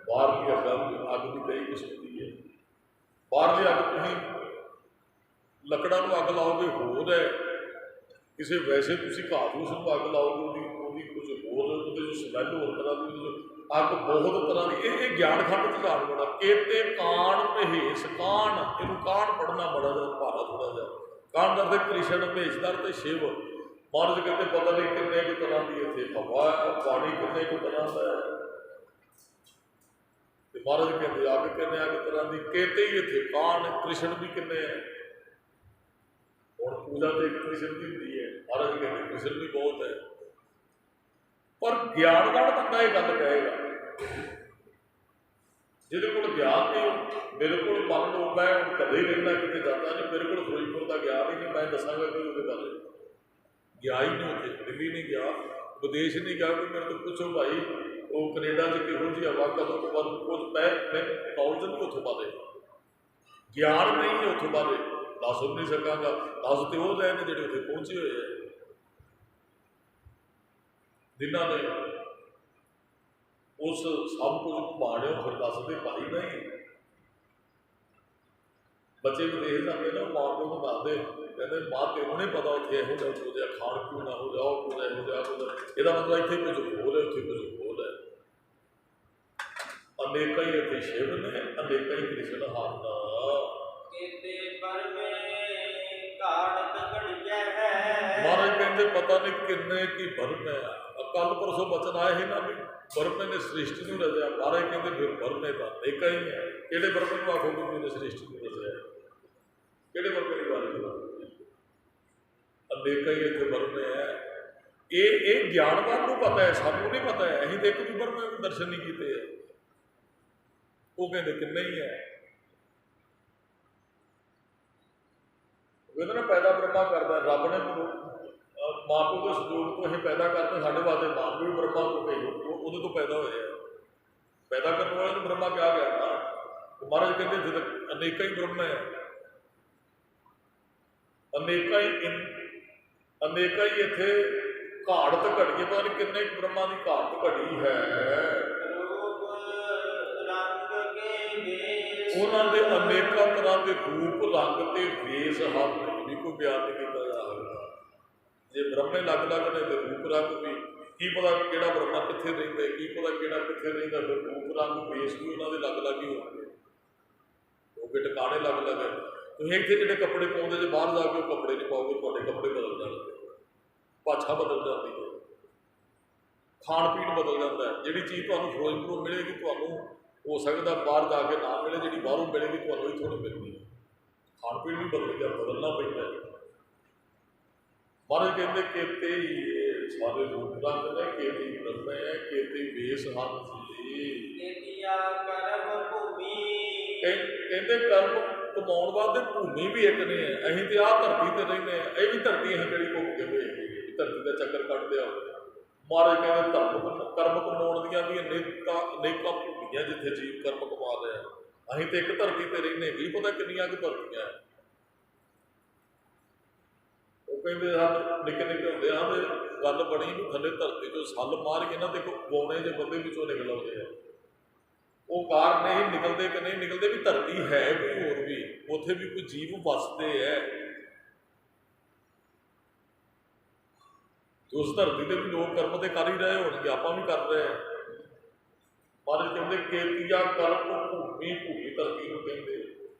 बाहर की अग भी कई किस्म की है। बाहरली अग तुम ਲੱਕੜਾਂ ਨੂੰ ਅੱਗ ਲਾਓਗੇ ਹੋਰ ਹੈ, ਕਿਸੇ ਵੈਸੇ ਤੁਸੀਂ ਘਾਹ ਫੂਸ ਨੂੰ ਅੱਗ ਲਾਓਗੇ ਉਹਦੀ ਕੁਝ ਹੋਰ, ਉਹਦੇ ਜੋ ਸਮੈਲ ਹੋਰ ਤਰ੍ਹਾਂ ਦੀ, ਅੱਗ ਬਹੁਤ ਤਰ੍ਹਾਂ ਦੀ। ਇਹ ਗਿਆਨ ਖੰਡ ਝਾੜ ਬੜਾ ਕੇਤੇ ਕਾਣ ਮਹੇਸ਼ ਕਾਣ, ਇਹਨੂੰ ਕਾਣ ਪੜ੍ਹਨਾ ਬੜਾ ਜਿਹਾ ਭਾਰਾ ਥੋੜਾ ਜਿਹਾ। ਕਾਣ ਦਾ ਤੇ ਕ੍ਰਿਸ਼ਨ, ਮਹੇਸ਼ਦਰ ਤੇ ਸ਼ਿਵ। ਮਹਾਰਾਜ ਕਹਿੰਦੇ ਪਤਾ ਨਹੀਂ ਕਿੰਨੇ ਕੁ ਤਰ੍ਹਾਂ ਦੀ ਇੱਥੇ ਹਵਾ ਹੈ, ਪਾਣੀ ਕਿੰਨੇ ਕੁ ਤਰ੍ਹਾਂ ਦਾ ਹੈ, ਤੇ ਮਹਾਰਾਜ ਕਹਿੰਦੇ ਅੱਗ ਕਿੰਨੇ ਕੁ ਤਰ੍ਹਾਂ ਦੀ। ਕੇਤੇ ਹੀ ਇੱਥੇ ਕਾਣ, ਕ੍ਰਿਸ਼ਨ ਵੀ ਕਿੰਨੇ ਹੈ। ਹੁਣ ਪੂਜਾ ਤੇ ਕ੍ਰਿਸ਼ਨ ਦੀ ਹੁੰਦੀ ਹੈ, ਮਹਾਰਾਜ ਕਹਿੰਦੇ ਕ੍ਰਿਸ਼ਨ ਵੀ ਬਹੁਤ ਹੈ। ਪਰ ਗਿਆਨਵਾਨ ਬੰਦਾ ਇਹ ਗੱਲ ਕਹੇਗਾ, ਜਿਹਦੇ ਕੋਲ ਗਿਆਨ ਨਹੀਂ। ਮੇਰੇ ਕੋਲ ਮੰਨ ਲਓ ਮੈਂ ਕਦੇ ਹੀ ਰਹਿਣਾ, ਕਿਤੇ ਜਾਂਦਾ ਨਹੀਂ, ਮੇਰੇ ਕੋਲ ਫਿਰੋਜ਼ਪੁਰ ਦਾ ਗਿਆਨ ਹੀ ਨਹੀਂ, ਮੈਂ ਦੱਸਾਂਗਾ ਕਿ ਉਹਦੇ ਬਾਰੇ ਗਿਆ ਹੀ ਨਹੀਂ, ਉੱਥੇ ਦਿੱਲੀ ਨਹੀਂ ਗਿਆ, ਵਿਦੇਸ਼ ਨਹੀਂ ਗਿਆ। ਕਿ ਮੇਰੇ ਤੋਂ ਪੁੱਛੋ ਭਾਈ ਉਹ ਕੈਨੇਡਾ 'ਚ ਕਿਹੋ ਜਿਹੀ ਹਵਾ ਕਦੋਂ ਤੋਂ ਬਾਅਦ ਕੁਝ ਮੈਂ ਨੌਲੇਜ ਨਹੀਂ ਉੱਥੋਂ ਬਾਰੇ, ਗਿਆਨ ਨਹੀਂ ਹੈ ਉੱਥੋਂ ਬਾਰੇ, ਦੱਸ ਨਹੀਂ ਸਕਾਂਗਾ। ਦੱਸ ਤੇ ਉਹ ਰਹੇ ਨੇ ਜਿਹੜੇ ਉੱਥੇ ਪਹੁੰਚੇ ਹੋਏ ਆ, ਜਿਨ੍ਹਾਂ ਨੇ ਉਸ ਸਭ ਕੁਝ ਘੁਮਾਣਿਓ ਫਿਰ ਦੱਸਦੇ ਭਾਈ ਨਹੀਂ। ਬੱਚੇ ਨੂੰ ਦੇਖ ਜਾਂਦੇ ਨਾ, ਮਾਂ ਪਿਓ ਨੂੰ ਦੱਸਦੇ, ਕਹਿੰਦੇ ਮਾਂ ਤੈਨੂੰ ਨਹੀਂ ਪਤਾ ਉੱਥੇ ਇਹੋ ਜਿਹਾ ਹੋ ਜਾ, ਖਾਣ ਪੀਣ ਨਾ ਹੋ ਜਾ, ਉਹ ਕੁਝ ਇਹੋ ਜਿਹਾ ਹੋ ਜਾ। ਇਹਦਾ ਮਤਲਬ ਇੱਥੇ ਕੁਝ ਹੋਰ ਹੈ, ਉੱਥੇ ਕੁਝ ਹੋਰ ਹੈ। ਅਨੇਕਾਂ ਹੀ ਇੱਥੇ ਸ਼ਿਵ ਨੇ, ਅਨੇਕਾਂ ਹੀ ਕ੍ਰਿਸ਼ਨ ਹਨ। ਮਹਾਰਾਜ ਕਹਿੰਦੇ ਪਤਾ ਨਹੀਂ ਕਿੰਨੇ ਕੀ ਬਰਮ ਹੈ। ਕੱਲ ਪਰਸੋਂ ਬਚਨ ਆਏ ਸੀ ਨਾ ਵੀ ਬਰਮੇ ਨੇ ਸ੍ਰਿਸ਼ਟੀ ਨੂੰ ਰਚਿਆ। ਮਹਾਰਾਜ ਕਹਿੰਦੇ ਫਿਰ ਬਰਮੇ ਤਾਂ ਅਨੇਕਾਂ ਹੀ ਹੈ। ਕਿਹੜੇ ਬਰਮੇ ਨੂੰ ਆਖੋਗੇ ਵੀ ਉਹਨੇ ਸ੍ਰਿਸ਼ਟੀ ਨੂੰ ਰਚਿਆ, ਕਿਹੜੇ ਬਰਮੇ ਦੀ ਗੱਲ ਕਰੋ? ਅਨੇਕਾਂ ਹੀ ਇੱਥੇ ਬਰਮੇ ਹੈ। ਇਹ ਗਿਆਨਵਾਨ ਨੂੰ ਪਤਾ ਹੈ, ਸਾਨੂੰ ਨਹੀਂ ਪਤਾ ਹੈ। ਅਸੀਂ ਤਾਂ ਇੱਕ ਵੀ ਬਰਮੇ ਨੂੰ ਦਰਸ਼ਨ ਨਹੀਂ ਕੀਤੇ ਹੈ। ਉਹ ਕਹਿੰਦੇ ਕਿੰਨੇ ਹੀ ਹੈ। ਉਹਦੇ ਨਾਲ ਪੈਦਾ ਬ੍ਰਹਮਾ ਕਰਦਾ ਰੱਬ ਨੇ, ਮਾਂ ਪਿਓ ਦੇ ਸਹਿਯੋਗ ਤੋਂ ਅਸੀਂ ਪੈਦਾ ਕਰਦੇ। ਸਾਡੇ ਵਾਸਤੇ ਮਾਂ ਪਿਓ ਵੀ ਬ੍ਰਹਮਾ ਤੋਂ ਗਏ, ਉਹਦੇ ਤੋਂ ਪੈਦਾ ਹੋਏ ਆ। ਪੈਦਾ ਕਰਨ ਵਾਲੇ ਨੂੰ ਬ੍ਰਹਮਾ ਕਿਹਾ ਗਿਆ ਨਾ। ਮਹਾਰਾਜ ਕਹਿੰਦੇ ਜਦ ਅਨੇਕਾਂ ਹੀ ਬ੍ਰਹਮ ਹੈ, ਅਨੇਕਾਂ ਹੀ ਇੱਥੇ ਘਾੜਤ ਘਟੀ। ਪਤਾ ਨਹੀਂ ਕਿੰਨੇ ਬ੍ਰਹਮਾ ਦੀ ਘਾੜਤ ਘਟੀ ਹੈ। ਉਹਨਾਂ ਦੇ ਅਨੇਕਾਂ ਤਰ੍ਹਾਂ ਦੇ ਰੂਪ ਰੰਗ ਤੇ ਵੇਸ ਹਨ, ਵੀ ਕੋਈ ਬਿਆਨ ਨਹੀਂ ਕੀਤਾ ਜਾ ਸਕਦਾ। ਜੇ ਬ੍ਰਹਮੇ ਲੱਗ-ਲੱਗ ਨੇ ਤੇ ਰੂਪ ਰੰਗ ਵੀ, ਕੀ ਪਤਾ ਕਿਹੜਾ ਬ੍ਰਹਮਾ ਕਿੱਥੇ ਰਹਿੰਦਾ, ਕੀ ਪਤਾ ਕਿਹੜਾ ਕਿੱਥੇ ਰਹਿੰਦਾ। ਫਿਰ ਰੂਪ ਰੰਗ ਵੇਸ ਵੀ ਉਹਨਾਂ ਦੇ ਲੱਗ-ਲੱਗ ਹੀ ਹੋਣਗੇ, ਕਿਉਂਕਿ ਟਿਕਾਣੇ ਲੱਗ-ਲੱਗ ਹੈ। ਤੁਸੀਂ ਇੱਥੇ ਜਿਹੜੇ ਕੱਪੜੇ ਪਾਉਂਦੇ ਜੇ ਬਾਹਰ ਜਾ ਕੇ ਉਹ ਕੱਪੜੇ ਨਹੀਂ ਪਾਓਗੇ, ਤੁਹਾਡੇ ਕੱਪੜੇ ਬਦਲ ਜਾਣਗੇ, ਭਾਸ਼ਾ ਬਦਲ ਜਾਂਦੀ ਹੈ, ਖਾਣ ਪੀਣ ਬਦਲ ਜਾਂਦਾ ਹੈ। ਜਿਹੜੀ ਚੀਜ਼ ਤੁਹਾਨੂੰ ਫਿਰੋਜ਼ਪੁਰੋਂ ਮਿਲੇਗੀ ਤੁਹਾਨੂੰ ਹੋ ਸਕਦਾ ਬਾਹਰ ਜਾ ਕੇ ਨਾ ਮਿਲੇ, ਜਿਹੜੀ ਬਾਹਰੋਂ ਮਿਲੇਗੀ ਤੁਹਾਨੂੰ ਇੱਥੋਂ ਨਹੀਂ ਮਿਲਣੀ। ਖਾਣ ਪੀਣ ਵੀ ਬਦਲ ਗਿਆ, ਬਦਲਣਾ ਪੈਂਦਾ। ਮਹਾਰਾਜ ਕਹਿੰਦੇ ਕੇਤੇ ਹੀ ਸਾਰੇ ਰੂਪ ਰੰਗ ਨੇ, ਕੇਤੇ ਹੀ ਬ੍ਰਹਮ ਹੈ, ਕੇਤੇ ਹੀ ਵੇਸ ਹਨ ਜੀ। ਕਹਿੰਦੇ ਕਰਮ ਕਮਾਉਣ ਵਾਸਤੇ ਭੂਮੀ ਵੀ ਇੱਕ ਨੇ। ਅਸੀਂ ਤੇ ਆਹ ਧਰਤੀ ਤੇ ਰਹਿੰਦੇ ਹਾਂ, ਇਹ ਵੀ ਧਰਤੀ ਅਸੀਂ ਕਿਹੜੀ ਘੁੰਮ ਕੇ ਵੇਖਦੇ, ਧਰਤੀ ਦਾ ਚੱਕਰ ਕੱਢਦੇ ਆ। ਮਹਾਰਾਜ ਕਹਿੰਦੇ ਕਰਮ ਕਮਾਉਣ ਦੀਆਂ ਵੀ ਅਨੇਕਾਂ ਭੂਮੀਆਂ ਜਿੱਥੇ ਜੀਵ ਕਰਮ ਕਮਾ ਰਿਹਾ। ਅਸੀਂ ਤੇ ਇੱਕ ਧਰਤੀ ਤੇ ਰਹਿੰਦੇ, ਕੀ ਪਤਾ ਕਿੰਨੀਆਂ ਕੁ ਧਰਤੀਆਂ। ਉਹ ਕਹਿੰਦੇ ਹਨ ਨਿੱਕੇ ਨਿੱਕੇ ਹੁੰਦੇ ਆ ਤੇ ਗੱਲ ਬਣੀ ਵੀ ਥੱਲੇ ਧਰਤੀ ਚੋਂ ਸੱਲ ਮਾਰ ਕੇ ਨਾ ਤੇ ਗੋਣੇ ਜੇ ਬੰਦੇ ਵਿੱਚੋਂ ਨਿਕਲ ਆਉਂਦੇ ਆ। ਉਹ ਕਾਰਨ ਇਹ ਨਿਕਲਦੇ ਕਿ ਨਹੀਂ ਨਿਕਲਦੇ ਵੀ ਧਰਤੀ ਹੈ ਕੋਈ ਹੋਰ ਵੀ, ਉੱਥੇ ਵੀ ਕੋਈ ਜੀਵ ਵਸਦੇ ਹੈ। ਉਸ ਧਰਤੀ ਤੇ ਵੀ ਲੋਕ ਕਰਮ ਤੇ ਕਰ ਹੀ ਰਹੇ ਹੋਣਗੇ, ਆਪਾਂ ਵੀ ਕਰ ਰਹੇ ਹਾਂ। ਮਹਾਰਾਜ ਕਹਿੰਦੇ ਕੇਤੀਆ ਕਰਮ ਭੂਮੀ, ਭੂਮੀ ਧਰਤੀ ਨੂੰ ਕਹਿੰਦੇ।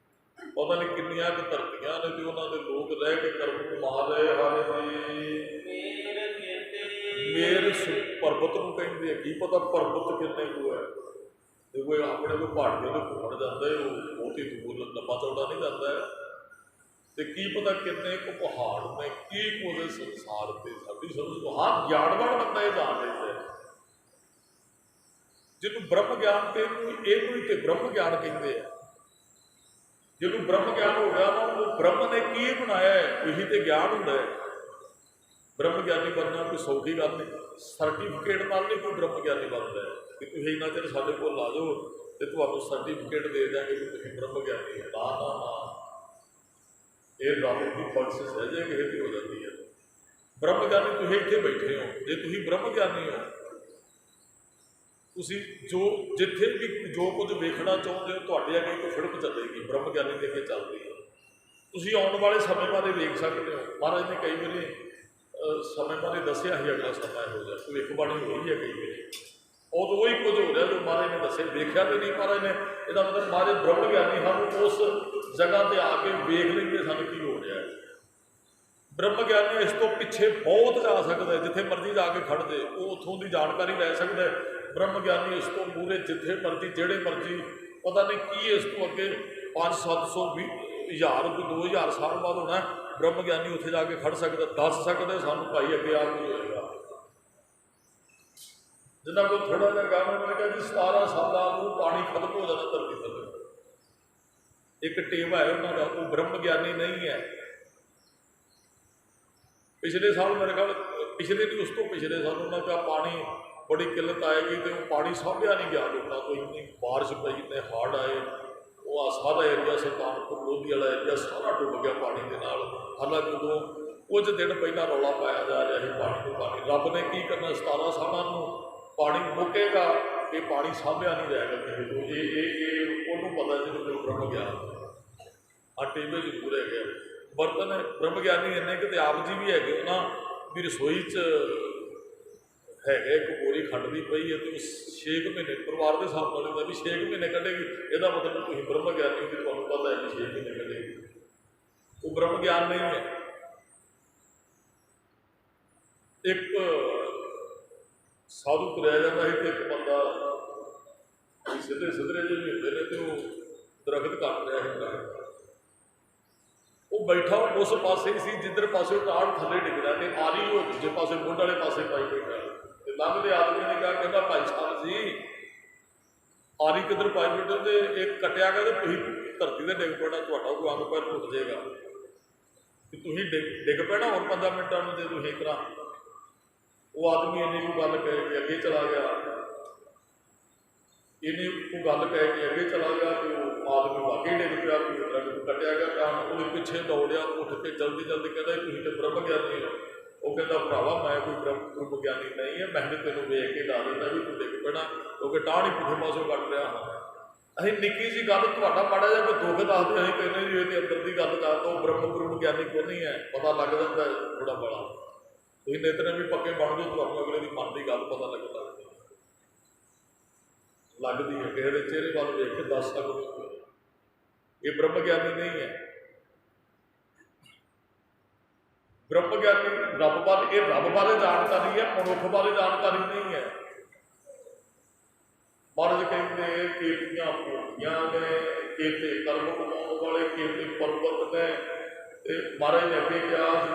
ਪਤਾ ਨਹੀਂ ਕਿੰਨੀਆਂ ਕੁ ਧਰਤੀਆਂ ਨੇ ਤੇ ਉਹਨਾਂ ਦੇ ਲੋਕ ਰਹਿ ਕੇ ਕਰਮ ਕਮਾ ਰਹੇ ਹਨ ਜੀ। ਮੇਰ ਪਰਬਤ ਨੂੰ ਕਹਿੰਦੇ ਆ, ਕੀ ਪਤਾ ਪਰਬਤ ਕਿੰਨੇ ਕੁ ਹੈ। ਤੇ ਕੋਈ ਆਪਣੇ ਕੋਈ ਪਹਾੜੀਆਂ ਦੇ ਘੁੰਮਣ ਜਾਂਦਾ ਹੈ, ਉਹ ਬਹੁਤ ਹੀ ਦੂਰ ਲੰਬਾ ਚੌੜਾ ਨਹੀਂ ਜਾਂਦਾ ਹੈ। ਤੇ ਕੀ ਪਤਾ ਕਿੰਨੇ ਕੁ ਪਹਾੜ ਨੇ, ਕੀ ਕੁਝ ਸੰਸਾਰ ਤੇ ਸਾਡੀ ਸਮਝ ਤੋਂ ਹਰ ਗਿਆਨਵਾਨ ਬੰਦਾ ਇਹ ਜਾਣ ਲੈਂਦਾ ਹੈ। ਜਿਹਨੂੰ ਬ੍ਰਹਮ ਗਿਆਨ ਤੇ ਇਹਨੂੰ ਹੀ ਤੇ ਬ੍ਰਹਮ ਗਿਆਨ ਕਹਿੰਦੇ ਆ। ਜਿਹਨੂੰ ਬ੍ਰਹਮ ਗਿਆਨ ਹੋ ਗਿਆ ਨਾ, ਉਹ ਬ੍ਰਹਮ ਨੇ ਕੀ ਬਣਾਇਆ ਹੈ ਇਹੀ ਤੇ ਗਿਆਨ ਹੁੰਦਾ ਹੈ। ਬ੍ਰਹਮ ਗਿਆਨੀ ਬਣਨਾ ਕੋਈ ਸੌਖੀ ਗੱਲ ਨਹੀਂ, ਸਰਟੀਫਿਕੇਟ ਨਾਲ ਨਹੀਂ ਕੋਈ ਬ੍ਰਹਮ ਗਿਆਨੀ ਬਣਦਾ ਹੈ ਕਿ ਤੁਸੀਂ ਇੰਨਾ ਚਿਰ ਸਾਡੇ ਕੋਲ ਆ ਜਾਓ ਤੇ ਤੁਹਾਨੂੰ ਸਰਟੀਫਿਕੇਟ ਦੇ ਦਿਆਂਗੇ ਕਿ ਤੁਸੀਂ ਬ੍ਰਹਮ ਗਿਆਨੀ ਹੋ। ਨਾ ਨਾ ਨਾ, ਇਹ ਰੱਬ ਦੀ ਬਖਸ਼ਿਸ਼ ਹੈ ਜੇ ਕਿਸੇ ਦੀ ਹੋ ਜਾਂਦੀ ਹੈ। ਬ੍ਰਹਮ ਗਿਆਨੀ ਤੁਸੀਂ ਇੱਥੇ ਬੈਠੇ ਹੋ, ਜੇ ਤੁਸੀਂ ਬ੍ਰਹਮ ਗਿਆਨੀ ਹੋ, ਤੁਸੀਂ ਜਿੱਥੇ ਵੀ ਜੋ ਕੁਝ ਵੇਖਣਾ ਚਾਹੁੰਦੇ ਹੋ ਤੁਹਾਡੇ ਅੱਗੇ ਇੱਕ ਫਿਲਮ ਚੱਲੇਗੀ, ਬ੍ਰਹਮ ਗਿਆਨੀ ਦੇ ਅੱਗੇ ਚੱਲਦੀ ਹੈ। ਤੁਸੀਂ ਆਉਣ ਵਾਲੇ ਸਮੇਂ ਬਾਰੇ ਵੇਖ ਸਕਦੇ ਹੋ। ਮਹਾਰਾਜ ਨੇ ਕਈ ਵਾਰੀ ਸਮੇਂ ਬਾਰੇ ਦੱਸਿਆ ਹੀ, ਅਗਲਾ ਸਮਾਂ ਇਹੋ ਜਿਹਾ ਭਵਿੱਖਬਾਣੀ ਹੋਈ ਹੈ ਕਈ ਵਾਰੀ। ਉਦੋਂ ਉਹੀ ਕੁਝ ਹੋ ਰਿਹਾ ਜੋ ਮਹਾਰਾਜ ਨੇ ਦੱਸਿਆ। ਵੇਖਿਆ ਤੇ ਨਹੀਂ ਮਹਾਰਾਜ ਨੇ, ਇਹਦਾ ਮਤਲਬ ਮਹਾਰਾਜ ਬ੍ਰਹਮ ਗਿਆਨੀ ਸਾਨੂੰ ਉਸ ਜਗ੍ਹਾ ਤੇ ਆ ਕੇ ਵੇਖ ਲੈਂਦੇ ਸਾਨੂੰ ਕੀ ਹੋ ਰਿਹਾ ਹੈ। ਬ੍ਰਹਮ ਗਿਆਨੀ ਇਸ ਤੋਂ ਪਿੱਛੇ ਬਹੁਤ ਜਾ ਸਕਦਾ ਹੈ, ਜਿੱਥੇ ਮਰਜ਼ੀ ਜਾ ਕੇ ਖੜ੍ਹ ਜੇ ਉਹ ਉੱਥੋਂ ਦੀ ਜਾਣਕਾਰੀ ਲੈ ਸਕਦਾ ਹੈ। ਬ੍ਰਹਮ ਗਿਆਨੀ ਇਸ ਤੋਂ ਮੂਹਰੇ ਜਿੱਥੇ ਮਰਜ਼ੀ ਜਿਹੜੇ ਮਰਜ਼ੀ ਪਤਾ ਨਹੀਂ ਕੀ ਇਸ ਤੋਂ ਅੱਗੇ 500-700 1000 ਕੋਈ 2000 ਸਾਲ ਬਾਅਦ ਹੋਣਾ, ਬ੍ਰਹਮ ਗਿਆਨੀ ਉੱਥੇ ਜਾ ਕੇ ਖੜ੍ਹ ਸਕਦਾ, ਦੱਸ ਸਕਦਾ ਸਾਨੂੰ ਭਾਈ ਅੱਗੇ ਆ ਕੁਝ ਹੋਏਗਾ। ਜਿੰਨਾ ਕੋਲ ਥੋੜਾ ਜਿਹਾ ਗਾਣਾ ਮੈਂ ਕਿਹਾ ਜੀ 17 ਸਾਲਾਂ ਨੂੰ ਪਾਣੀ ਖਤਮ ਹੋ ਜਾਣਾ ਧਰਤੀ ਥੱਲੇ। ਇੱਕ ਟੇਵਾ ਹੈ ਉਹਨਾਂ ਦਾ, ਉਹ ਬ੍ਰਹਮ ਗਿਆਨੀ ਨਹੀਂ ਹੈ। ਪਿਛਲੇ ਸਾਲ ਮੇਰੇ ਖਿਆਲ ਪਿਛਲੇ ਨਹੀਂ ਉਸ ਤੋਂ ਪਿਛਲੇ ਸਾਲ ਉਹਨਾਂ ਕਿਹਾ ਪਾਣੀ ਬੜੀ ਕਿੱਲਤ ਆਏਗੀ ਅਤੇ ਉਹ ਪਾਣੀ ਸਾਂਭਿਆ ਨਹੀਂ ਗਿਆ ਲੋਕਾਂ ਤੋਂ। ਇੰਨੀ ਬਾਰਿਸ਼ ਪਈ, ਇੰਨੇ ਹੜ੍ਹ ਆਏ, ਉਹ ਸਾਰਾ ਏਰੀਆ ਸੁਲਤਾਨਪੁਰ ਲੋਧੀ ਵਾਲਾ ਏਰੀਆ ਸਾਰਾ ਡੁੱਬ ਗਿਆ ਪਾਣੀ ਦੇ ਨਾਲ। ਹਾਲਾਂਕਿ ਉਦੋਂ ਕੁਝ ਦਿਨ ਪਹਿਲਾਂ ਰੌਲਾ ਪਾਇਆ ਜਾ ਰਿਹਾ ਸੀ ਪਾਣੀ ਨੂੰ ਪਾਣੀ। ਰੱਬ ਨੇ ਕੀ ਕਰਨਾ, 17 ਸਾਲਾਂ ਨੂੰ ਪਾਣੀ ਮੁੱਕੇਗਾ, ਇਹ ਪਾਣੀ ਸਾਂਭਿਆ ਨਹੀਂ ਜਾਏਗਾ ਕਿਸੇ ਤੋਂ। ਇਹ ਉਹਨੂੰ ਪਤਾ ਜਿਹਨੂੰ ਕੋਲ ਬ੍ਰਹਮ ਗਿਆਨ ਆ। ਟੇਬੇ ਜ਼ਰੂਰ ਹੈਗੇ ਬਰਤਨ ਬ੍ਰਹਮ ਗਿਆਨੀ ਇੰਨੇ ਕਿਤੇ ਆਪ ਜੀ ਵੀ ਹੈਗੇ, ਉਹਨਾਂ ਵੀ ਰਸੋਈ 'ਚ ਹੈਗੇ ਇੱਕ ਬੋਰੀ ਖੰਡ ਦੀ ਪਈ ਹੈ, ਅਤੇ ਉਹ 6 ਮਹੀਨੇ ਪਰਿਵਾਰ ਦੇ ਹਿਸਾਬ ਨਾਲ ਹੁੰਦਾ ਵੀ 6 ਮਹੀਨੇ ਕੱਢੇਗੀ। ਇਹਦਾ ਮਤਲਬ ਤੁਸੀਂ ਬ੍ਰਹਮ ਗਿਆਨੀ ਵੀ ਤੁਹਾਨੂੰ ਪਤਾ ਹੈ ਕਿ 6 ਮਹੀਨੇ ਕੱਢੇਗੀ। ਉਹ ਬ੍ਰਹਮ ਗਿਆਨ ਨਹੀਂ ਹੈ। ਇੱਕ ਸਾਧੂ ਤੁਰਿਆ ਜਾਂਦਾ ਸੀ ਅਤੇ ਇੱਕ ਬੰਦਾ ਸਿੱਧੇ ਸਿੱਧਰੇ ਜਿਹੇ ਵੀ ਹੁੰਦੇ ਨੇ ਅਤੇ ਉਹ ਦਰਖਤ ਕੱਟ ਰਿਹਾ ਹੁੰਦਾ। ਉਹ ਬੈਠਾ ਉਸ ਪਾਸੇ ਸੀ ਜਿੱਧਰ ਪਾਸੇ ਟਾੜ ਥੱਲੇ ਡਿੱਗਦਾ, ਅਤੇ ਆਰੀ ਉਹ ਦੂਜੇ ਪਾਸੇ ਮੁੱਢ ਵਾਲੇ ਪਾਸੇ ਪਾਈ ਬੈਠਾ। ਅਤੇ ਲੰਘਦੇ ਆਦਮੀ ਨੇ ਕਿਹਾ, ਕਹਿੰਦਾ ਭਾਈ ਸਾਹਿਬ ਜੀ ਆਰੀ ਕਿੱਧਰ ਪਾਈ ਬੈਠੇ, ਅਤੇ ਇਹ ਕੱਟਿਆ ਗਿਆ ਅਤੇ ਤੁਸੀਂ ਧਰਤੀ 'ਤੇ ਡਿੱਗ ਪੈਣਾ, ਤੁਹਾਡਾ ਕੋਈ ਅੰਗ ਪੈਰ ਟੁੱਟ ਜਾਏਗਾ, ਅਤੇ ਤੁਸੀਂ ਡਿੱਗ ਪੈਣਾ ਹੋਰ 5 ਮਿੰਟਾਂ ਨੂੰ ਜੇ ਤੁਸੀਂ ਇਸ ਤਰ੍ਹਾਂ। ਉਹ ਆਦਮੀ ਇੰਨੀ ਕੋਈ ਗੱਲ ਕਹਿ ਕੇ ਅੱਗੇ ਚਲਾ ਗਿਆ, ਇਹਨੇ ਉਹ ਗੱਲ ਕਹਿ ਕੇ ਅੱਗੇ ਚਲਾ ਗਿਆ, ਅਤੇ ਉਹ ਆਦਮੀ ਵਾਕਈ ਡਿੱਗ ਪਿਆ, ਦਰਖਤ ਕੱਟਿਆ ਗਿਆ। ਕਾਰਨ ਉਹਦੇ ਪਿੱਛੇ ਦੌੜਿਆ, ਉੱਠ ਕੇ ਜਲਦੀ ਜਲਦੀ ਕਹਿੰਦਾ ਤੁਸੀਂ ਤਾਂ ਬ੍ਰਹਮ ਗਿਆਨੀ ਹੋ। ਉਹ ਕਹਿੰਦਾ ਭਰਾਵਾ ਮੈਂ ਕੋਈ ਬ੍ਰਹਮ ਗਿਆਨੀ ਨਹੀਂ ਹੈ, ਮੈਂ ਤਾਂ ਤੈਨੂੰ ਵੇਖ ਕੇ ਲਾ ਦਿੰਦਾ ਵੀ ਤੂੰ ਡਿੱਗ ਪੈਣਾ, ਕਿਉਂਕਿ ਟਾਹਣੀ ਪੁੱਠੇ ਪਾਸੋਂ ਕੱਟ ਰਿਹਾ ਹਾਂ। ਅਸੀਂ ਨਿੱਕੀ ਜਿਹੀ ਗੱਲ ਤੁਹਾਡਾ ਮਾੜਾ ਜਿਹਾ ਕੋਈ ਦੁੱਖ ਦੱਸਦੇ, ਅਸੀਂ ਕਹਿੰਦੇ ਜੀ ਇਹਦੇ ਅੰਦਰ ਦੀ ਗੱਲ ਦੱਸ ਦਿਓ, ਬ੍ਰਹਮ ਗਿਆਨੀ ਕੋਈ ਨਹੀਂ ਹੈ। ਪਤਾ ਲੱਗ ਜਾਂਦਾ ਥੋੜਾ ਬੜਾ, ਤੁਸੀਂ ਨੇਤਰੇ ਵੀ ਪੱਕੇ ਬਣ ਜਾਓ, ਤੁਹਾਨੂੰ ਅਗਲੇ ਦੀ ਮਨ ਦੀ ਗੱਲ ਪਤਾ ਲੱਗਦੀ ਹੈ, ਕਿਸੇ ਦੇ ਚਿਹਰੇ ਵੱਲ ਵੇਖ ਕੇ ਦੱਸ ਸਕਦੇ ਹੋ ਇਹ ਬ੍ਰਹਮ ਗਿਆਨੀ ਨਹੀਂ ਹੈ। ਬ੍ਰਹਮ ਗਿਆਨੀ ਰੱਬ ਬਾਰੇ, ਇਹ ਰੱਬ ਬਾਰੇ ਜਾਣਕਾਰੀ ਹੈ, ਮਨੁੱਖ ਬਾਰੇ ਜਾਣਕਾਰੀ ਨਹੀਂ ਹੈ। ਮਹਾਰਾਜ ਕਹਿੰਦੇ ਕੀਰਤੀਆਂ ਭੋਗੀਆਂ ਨੇ, ਕੀਤੇ ਕਰਮ ਕਮਾਉਣ ਵਾਲੇ, ਕੀਤੇ ਪਰਬਤ ਨੇ। ਤੇ ਮਹਾਰਾਜ ਨੇ ਅੱਗੇ ਕਿਹਾ ਸੀ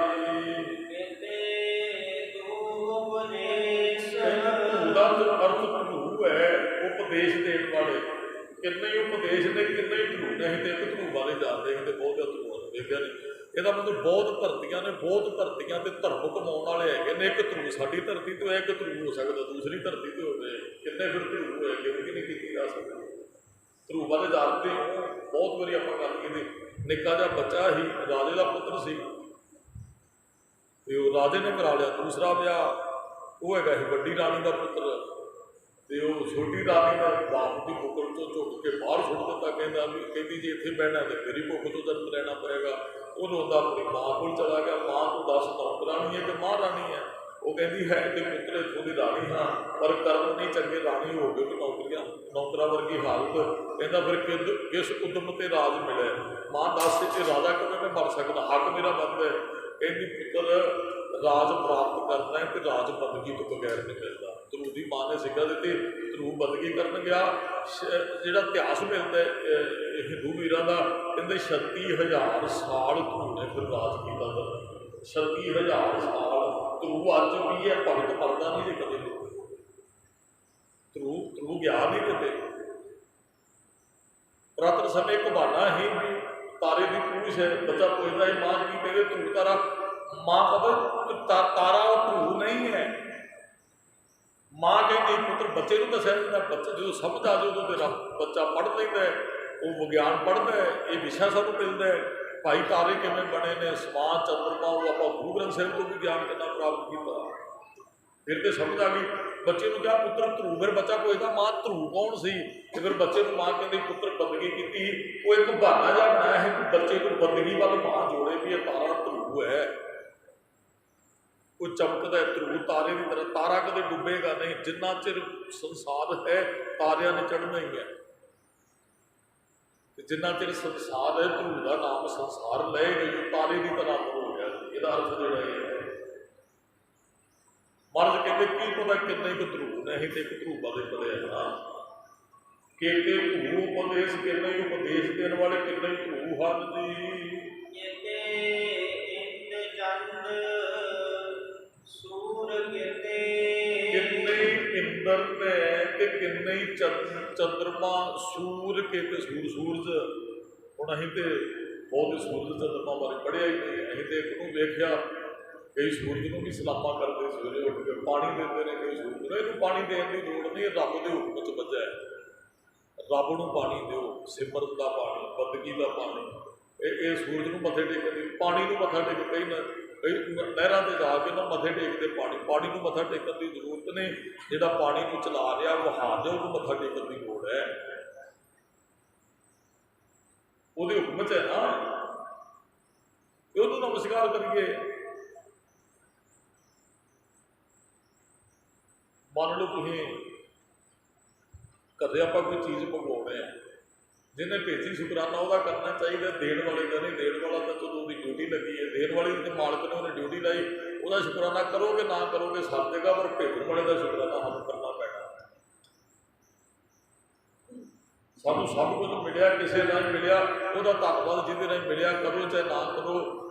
ਉਹਦਾ ਅਰਥ ਧਰੂ ਹੈ, ਉਪਦੇਸ਼ ਦੇਣ ਵਾਲੇ। ਕਿੰਨੇ ਹੀ ਉਪਦੇਸ਼ ਨੇ, ਕਿੰਨੇ ਹੀ ਧਰੂ ਨੇ। ਅਸੀਂ ਤੇ ਇੱਕ ਧਰੂ ਬਾਰੇ ਜਾਣਦੇ ਹਾਂ, ਤੇ ਬਹੁਤ ਧਰੂ ਦੇਖਿਆ ਨਹੀਂ। ਇਹਦਾ ਮਤਲਬ ਬਹੁਤ ਧਰਤੀਆਂ ਨੇ, ਬਹੁਤ ਧਰਤੀਆਂ ਤੇ ਧਰਮ ਕਮਾਉਣ ਵਾਲੇ ਹੈਗੇ ਨੇ। ਇੱਕ ਧਰੂ ਸਾਡੀ ਧਰਤੀ ਤੋਂ, ਇੱਕ ਧਰੂ ਹੋ ਸਕਦਾ ਦੂਸਰੀ ਧਰਤੀ ਤੋਂ ਹੋਵੇ। ਕਿੰਨੇ ਫਿਰ ਧਰੂ ਹੋਏ, ਗਿਣਤੀ ਨਹੀਂ ਕੀਤੀ ਜਾ ਸਕਦੀ। ਧਰੂ ਬਾਰੇ ਜਾਣਦੇ ਹੋ, ਬਹੁਤ ਵਾਰੀ ਆਪਾਂ ਗੱਲ ਕੀਤੀ। ਨਿੱਕਾ ਜਿਹਾ ਬੱਚਾ ਸੀ, ਰਾਜੇ ਦਾ ਪੁੱਤਰ ਸੀ, ਤੇ ਉਹ ਰਾਜੇ ਨੇ ਕਰਾ ਲਿਆ ਦੂਸਰਾ ਵਿਆਹ। ਉਹ ਹੈਗਾ ਸੀ ਵੱਡੀ ਰਾਣੀ ਦਾ ਪੁੱਤਰ, ਤੇ ਉਹ ਛੋਟੀ ਰਾਣੀ ਨੇ ਬਾਪ ਦੀ ਪੁੱਤਰ ਤੋਂ ਝੁੱਕ ਕੇ ਬਾਹਰ ਸੁੱਟ ਦਿੱਤਾ। ਕਹਿੰਦੀ ਜੇ ਇੱਥੇ ਬਹਿਣਾ ਤੇ ਮੇਰੀ ਭੁੱਖ ਤੋਂ ਜਨਮ ਲੈਣਾ ਪਏਗਾ। ਉਹ ਰੋਂਦਾ ਆਪਣੀ ਮਾਂ ਕੋਲ ਚਲਾ ਗਿਆ। ਮਾਂ ਤੋਂ 10 ਨੌਕਰਾਣੀ ਹੈ ਕਿ ਮਹਾਰਾਣੀ ਹੈ? ਉਹ ਕਹਿੰਦੀ ਹੈ ਕਿ ਪੁੱਤਰ ਇੱਥੋਂ ਦੀ ਰਾਣੀ ਹਾਂ, ਪਰ ਕਰਮ ਨਹੀਂ ਚੰਗੇ, ਰਾਣੀ ਹੋ ਗਏ ਕਿ ਨੌਕਰਾਂ ਵਰਗੀ ਹਾਲਤ। ਕਹਿੰਦਾ ਫਿਰ ਕਿਸ ਉਦਮ ਤੇ ਰਾਜ ਮਿਲਿਆ? ਮਾਂ ਦੱਸ ਕਿ ਰਾਜਾ ਕਿਵੇਂ ਮੈਂ ਬਣ ਸਕਦਾ, ਹੱਕ ਮੇਰਾ ਬਣਦਾ ਹੈ। ਕਹਿੰਦੀ ਪੁੱਤਰ ਰਾਜ ਪ੍ਰਾਪਤ ਕਰਨਾ ਹੈ ਤੇ ਰਾਜ ਬੰਦਗੀ ਤੋਂ ਬਗੈਰ ਨਹੀਂ ਮਿਲਦਾ। ਧਰੂ ਦੀ ਮਾਂ ਨੇ ਸਿੱਖਿਆ ਦਿੱਤੀ। ਧਰੂ ਬੰਦਗੀ ਕਰਨ ਗਿਆ। ਜਿਹੜਾ ਇਤਿਹਾਸ ਮਿਲਦਾ ਹਿੰਦੂ ਵੀਰਾਂ ਦਾ, ਕਹਿੰਦੇ 36,000 ਸਾਲ ਧਰੂ ਨੇ ਫਿਰ ਰਾਜ ਕੀਤਾ। 36,000 ਸਾਲ ਧਰੂ ਅੱਜ ਵੀ ਹੈ, ਭਗਤ ਮਰਦਾ ਨਹੀਂ ਜੇ ਕਦੇ। ਧਰੂ ਗਿਆ ਨਹੀਂ ਕਿਤੇ। ਪੁਰਾਤਨ ਸਮੇਂ ਇੱਕ ਬਹਾਨਾ ਹੀ ਵੀ ਤਾਰੇ ਦੀ ਪੂਛ ਹੈ। ਬੱਚਾ ਪੁੱਛਦਾ ਹੈ ਮਾਂ ਕੀ ਕਹਿੰਦੇ? ਧਰੂ ਤਾਰਾ। ਮਾਂ ਪਤਾ ਤਾਰਾ ਉਹ ਧਰੂ ਨਹੀਂ ਹੈ। ਮਾਂ ਕਹਿੰਦੀ ਪੁੱਤਰ ਬੱਚੇ ਨੂੰ ਦੱਸਿਆ ਜਾਂਦਾ। ਬੱਚਾ ਜਦੋਂ ਸਮਝ ਆ ਜਾਏ ਉਦੋਂ ਤੇਰਾ ਬੱਚਾ ਪੜ੍ਹ ਲੈਂਦਾ ਹੈ, ਉਹ ਵਿਗਿਆਨ ਪੜ੍ਹਦਾ ਹੈ, ਇਹ ਵਿਸ਼ਾ ਸਾਨੂੰ ਮਿਲਦਾ ਹੈ। ਭਾਈ ਤਾਰੇ ਕਿਵੇਂ ਬਣੇ ਨੇ, ਸਮਾਨ ਚੰਦਰਮਾ, ਉਹ ਆਪਾਂ ਗੁਰੂ ਗ੍ਰੰਥ ਸਾਹਿਬ ਤੋਂ ਵੀ ਗਿਆਨ ਕਿੰਨਾ ਪ੍ਰਾਪਤ ਕੀਤਾ। ਫਿਰ ਤੇ ਸਮਝ ਆ ਗਈ। ਬੱਚੇ ਨੂੰ ਕਿਹਾ ਪੁੱਤਰ ਧਰੂ, ਫਿਰ ਬੱਚਾ ਪੁੱਛਦਾ ਮਾਂ ਧਰੂ ਕੌਣ ਸੀ, ਤੇ ਫਿਰ ਬੱਚੇ ਨੂੰ ਮਾਂ ਕਹਿੰਦੀ ਪੁੱਤਰ ਬੰਦਗੀ ਕੀਤੀ। ਉਹ ਇੱਕ ਬਹਾਨਾ ਜਿਹਾ ਬਣਾਇਆ ਹੈ ਕਿ ਬੱਚੇ ਨੂੰ ਬੰਦਗੀ ਵੱਲ ਮਾਂ ਜੋੜੇ ਵੀ ਇਹ ਤਾਰਾ ਧਰੂ ਹੈ, ਉਹ ਚਮਕਦਾ ਹੈ ਧਰੂ ਤਾਰੇ ਦੀ ਤਰ੍ਹਾਂ। ਤਾਰਾ ਕਦੇ ਡੁੱਬੇਗਾ ਨਹੀਂ, ਜਿੰਨਾ ਚਿਰ ਸੰਸਾਰ ਹੈ ਤਾਰਿਆਂ ਨੇ ਚੜ੍ਹਨਾ ਹੀ ਹੈ, ਤੇ ਜਿੰਨਾ ਚਿਰ ਸੰਸਾਰ ਹੈ ਧਰੂ ਦਾ ਨਾਮ ਸੰਸਾਰ ਲਏ ਗਈ, ਤਾਰੇ ਦੀ ਤਰ੍ਹਾਂ ਹੋ ਗਿਆ। ਇਹਦਾ ਅਰਥ ਜਿਹੜਾ ਇਹ ਹੈ। ਮਹਾਰਾਜ ਕਹਿੰਦੇ ਕੀ ਪਤਾ ਕਿੰਨੇ ਕੁ ਧਰੂ ਨੇ, ਅਸੀਂ ਤੇ ਇੱਕ ਧਰੂਬਾ ਦੇ ਪੜਿਆ ਨਾ ਕਿਤੇ ਧਰੂ ਉਪਦੇਸ਼, ਕਿੰਨੇ ਕੁ ਉਪਦੇਸ਼ ਦੇਣ ਵਾਲੇ ਕਿੰਨੇ ਧਰੂ ਹਨ ਜੀ। ਕਿੰਨੇ ਇੰਦਰ ਨੇ ਤੇ ਕਿੰਨੇ ਚੰਦਰਮਾ, ਸੂਰ ਕੇ ਤੇ ਸੂਰਜ। ਹੁਣ ਅਸੀਂ ਤੇ ਬਹੁਤ ਸੂਰਜ ਚੰਦਰਮਾ ਬਾਰੇ ਪੜ੍ਹਿਆ ਹੀ ਨਹੀਂ, ਅਸੀਂ ਤੇ ਇੱਕ ਨੂੰ ਵੇਖਿਆ ਕਈ ਸੂਰਜ ਨੂੰ ਵੀ ਸਲਾਮਾਂ ਕਰਦੇ ਸਵੇਰੇ ਉੱਠ ਕੇ ਪਾਣੀ ਦਿੰਦੇ ਨੇ, ਕਈ ਸੂਰਜ ਨੂੰ। ਇਹਨੂੰ ਪਾਣੀ ਦੇਣ ਦੀ ਲੋੜ ਨਹੀਂ, ਰੱਬ ਦੇ ਹੁਕਮ 'ਚ ਬੱਝਾ ਹੈ। ਰੱਬ ਨੂੰ ਪਾਣੀ ਦਿਓ, ਸਿਮਰਨ ਦਾ ਪਾਣੀ, ਬੰਦਗੀ ਦਾ ਪਾਣੀ। ਇਹ ਸੂਰਜ ਨੂੰ ਮੱਥੇ ਟੇਕਣ ਦੀ, ਪਾਣੀ ਨੂੰ ਮੱਥਾ ਟੇਕ, ਕਈ ਨਹਿਰਾਂ 'ਤੇ ਜਾ ਕੇ ਨਾ ਮੱਥੇ ਟੇਕਦੇ ਪਾਣੀ ਨੂੰ ਮੱਥਾ ਟੇਕਣ ਦੀ ਜ਼ਰੂਰਤ ਨਹੀਂ। ਜਿਹੜਾ ਪਾਣੀ ਨੂੰ ਚਲਾ ਰਿਹਾ ਵਹਾ ਦਿਓ, ਉਹਨੂੰ ਮੱਥਾ ਟੇਕਣ ਦੀ ਲੋੜ ਹੈ, ਉਹਦੇ ਹੁਕਮ 'ਚ ਹੈ ਨਾ, ਉਹਨੂੰ ਨਮਸਕਾਰ ਕਰੀਏ। ਮੰਨ ਲਓ ਤੁਸੀਂ ਕਦੇ ਆਪਾਂ ਕੋਈ ਚੀਜ਼ ਮੰਗਵਾਉਣੇ ਆ, ਜਿਹਨੇ ਭੇਜੀ ਸ਼ੁਕਰਾਨਾ ਉਹਦਾ ਕਰਨਾ ਚਾਹੀਦਾ, ਦੇਣ ਵਾਲੇ ਦਾ ਨਹੀਂ। ਦੇਣ ਵਾਲਾ ਤਾਂ ਜਦੋਂ ਉਹਦੀ ਡਿਊਟੀ ਲੱਗੀ ਹੈ, ਦੇਣ ਵਾਲੀ ਤੇ ਮਾਲਕ ਨੇ ਉਹਨੇ ਡਿਊਟੀ ਲਾਈ, ਉਹਦਾ ਸ਼ੁਕਰਾਨਾ ਕਰੋਗੇ ਨਾ ਕਰੋਗੇ ਸਭ ਜਗ੍ਹਾ, ਪਰ ਭੇਜਣ ਵਾਲੇ ਦਾ ਸ਼ੁਕਰਾਨਾ ਸਾਨੂੰ ਕਰਨਾ ਪੈਣਾ। ਸਾਨੂੰ ਸਭ ਕੁਝ ਮਿਲਿਆ, ਕਿਸੇ ਨਾਲ ਮਿਲਿਆ, ਉਹਦਾ ਧੰਨਵਾਦ ਜਿਹਦੇ ਨਾਲ ਮਿਲਿਆ ਕਰੋ ਚਾਹੇ ਨਾ ਕਰੋ,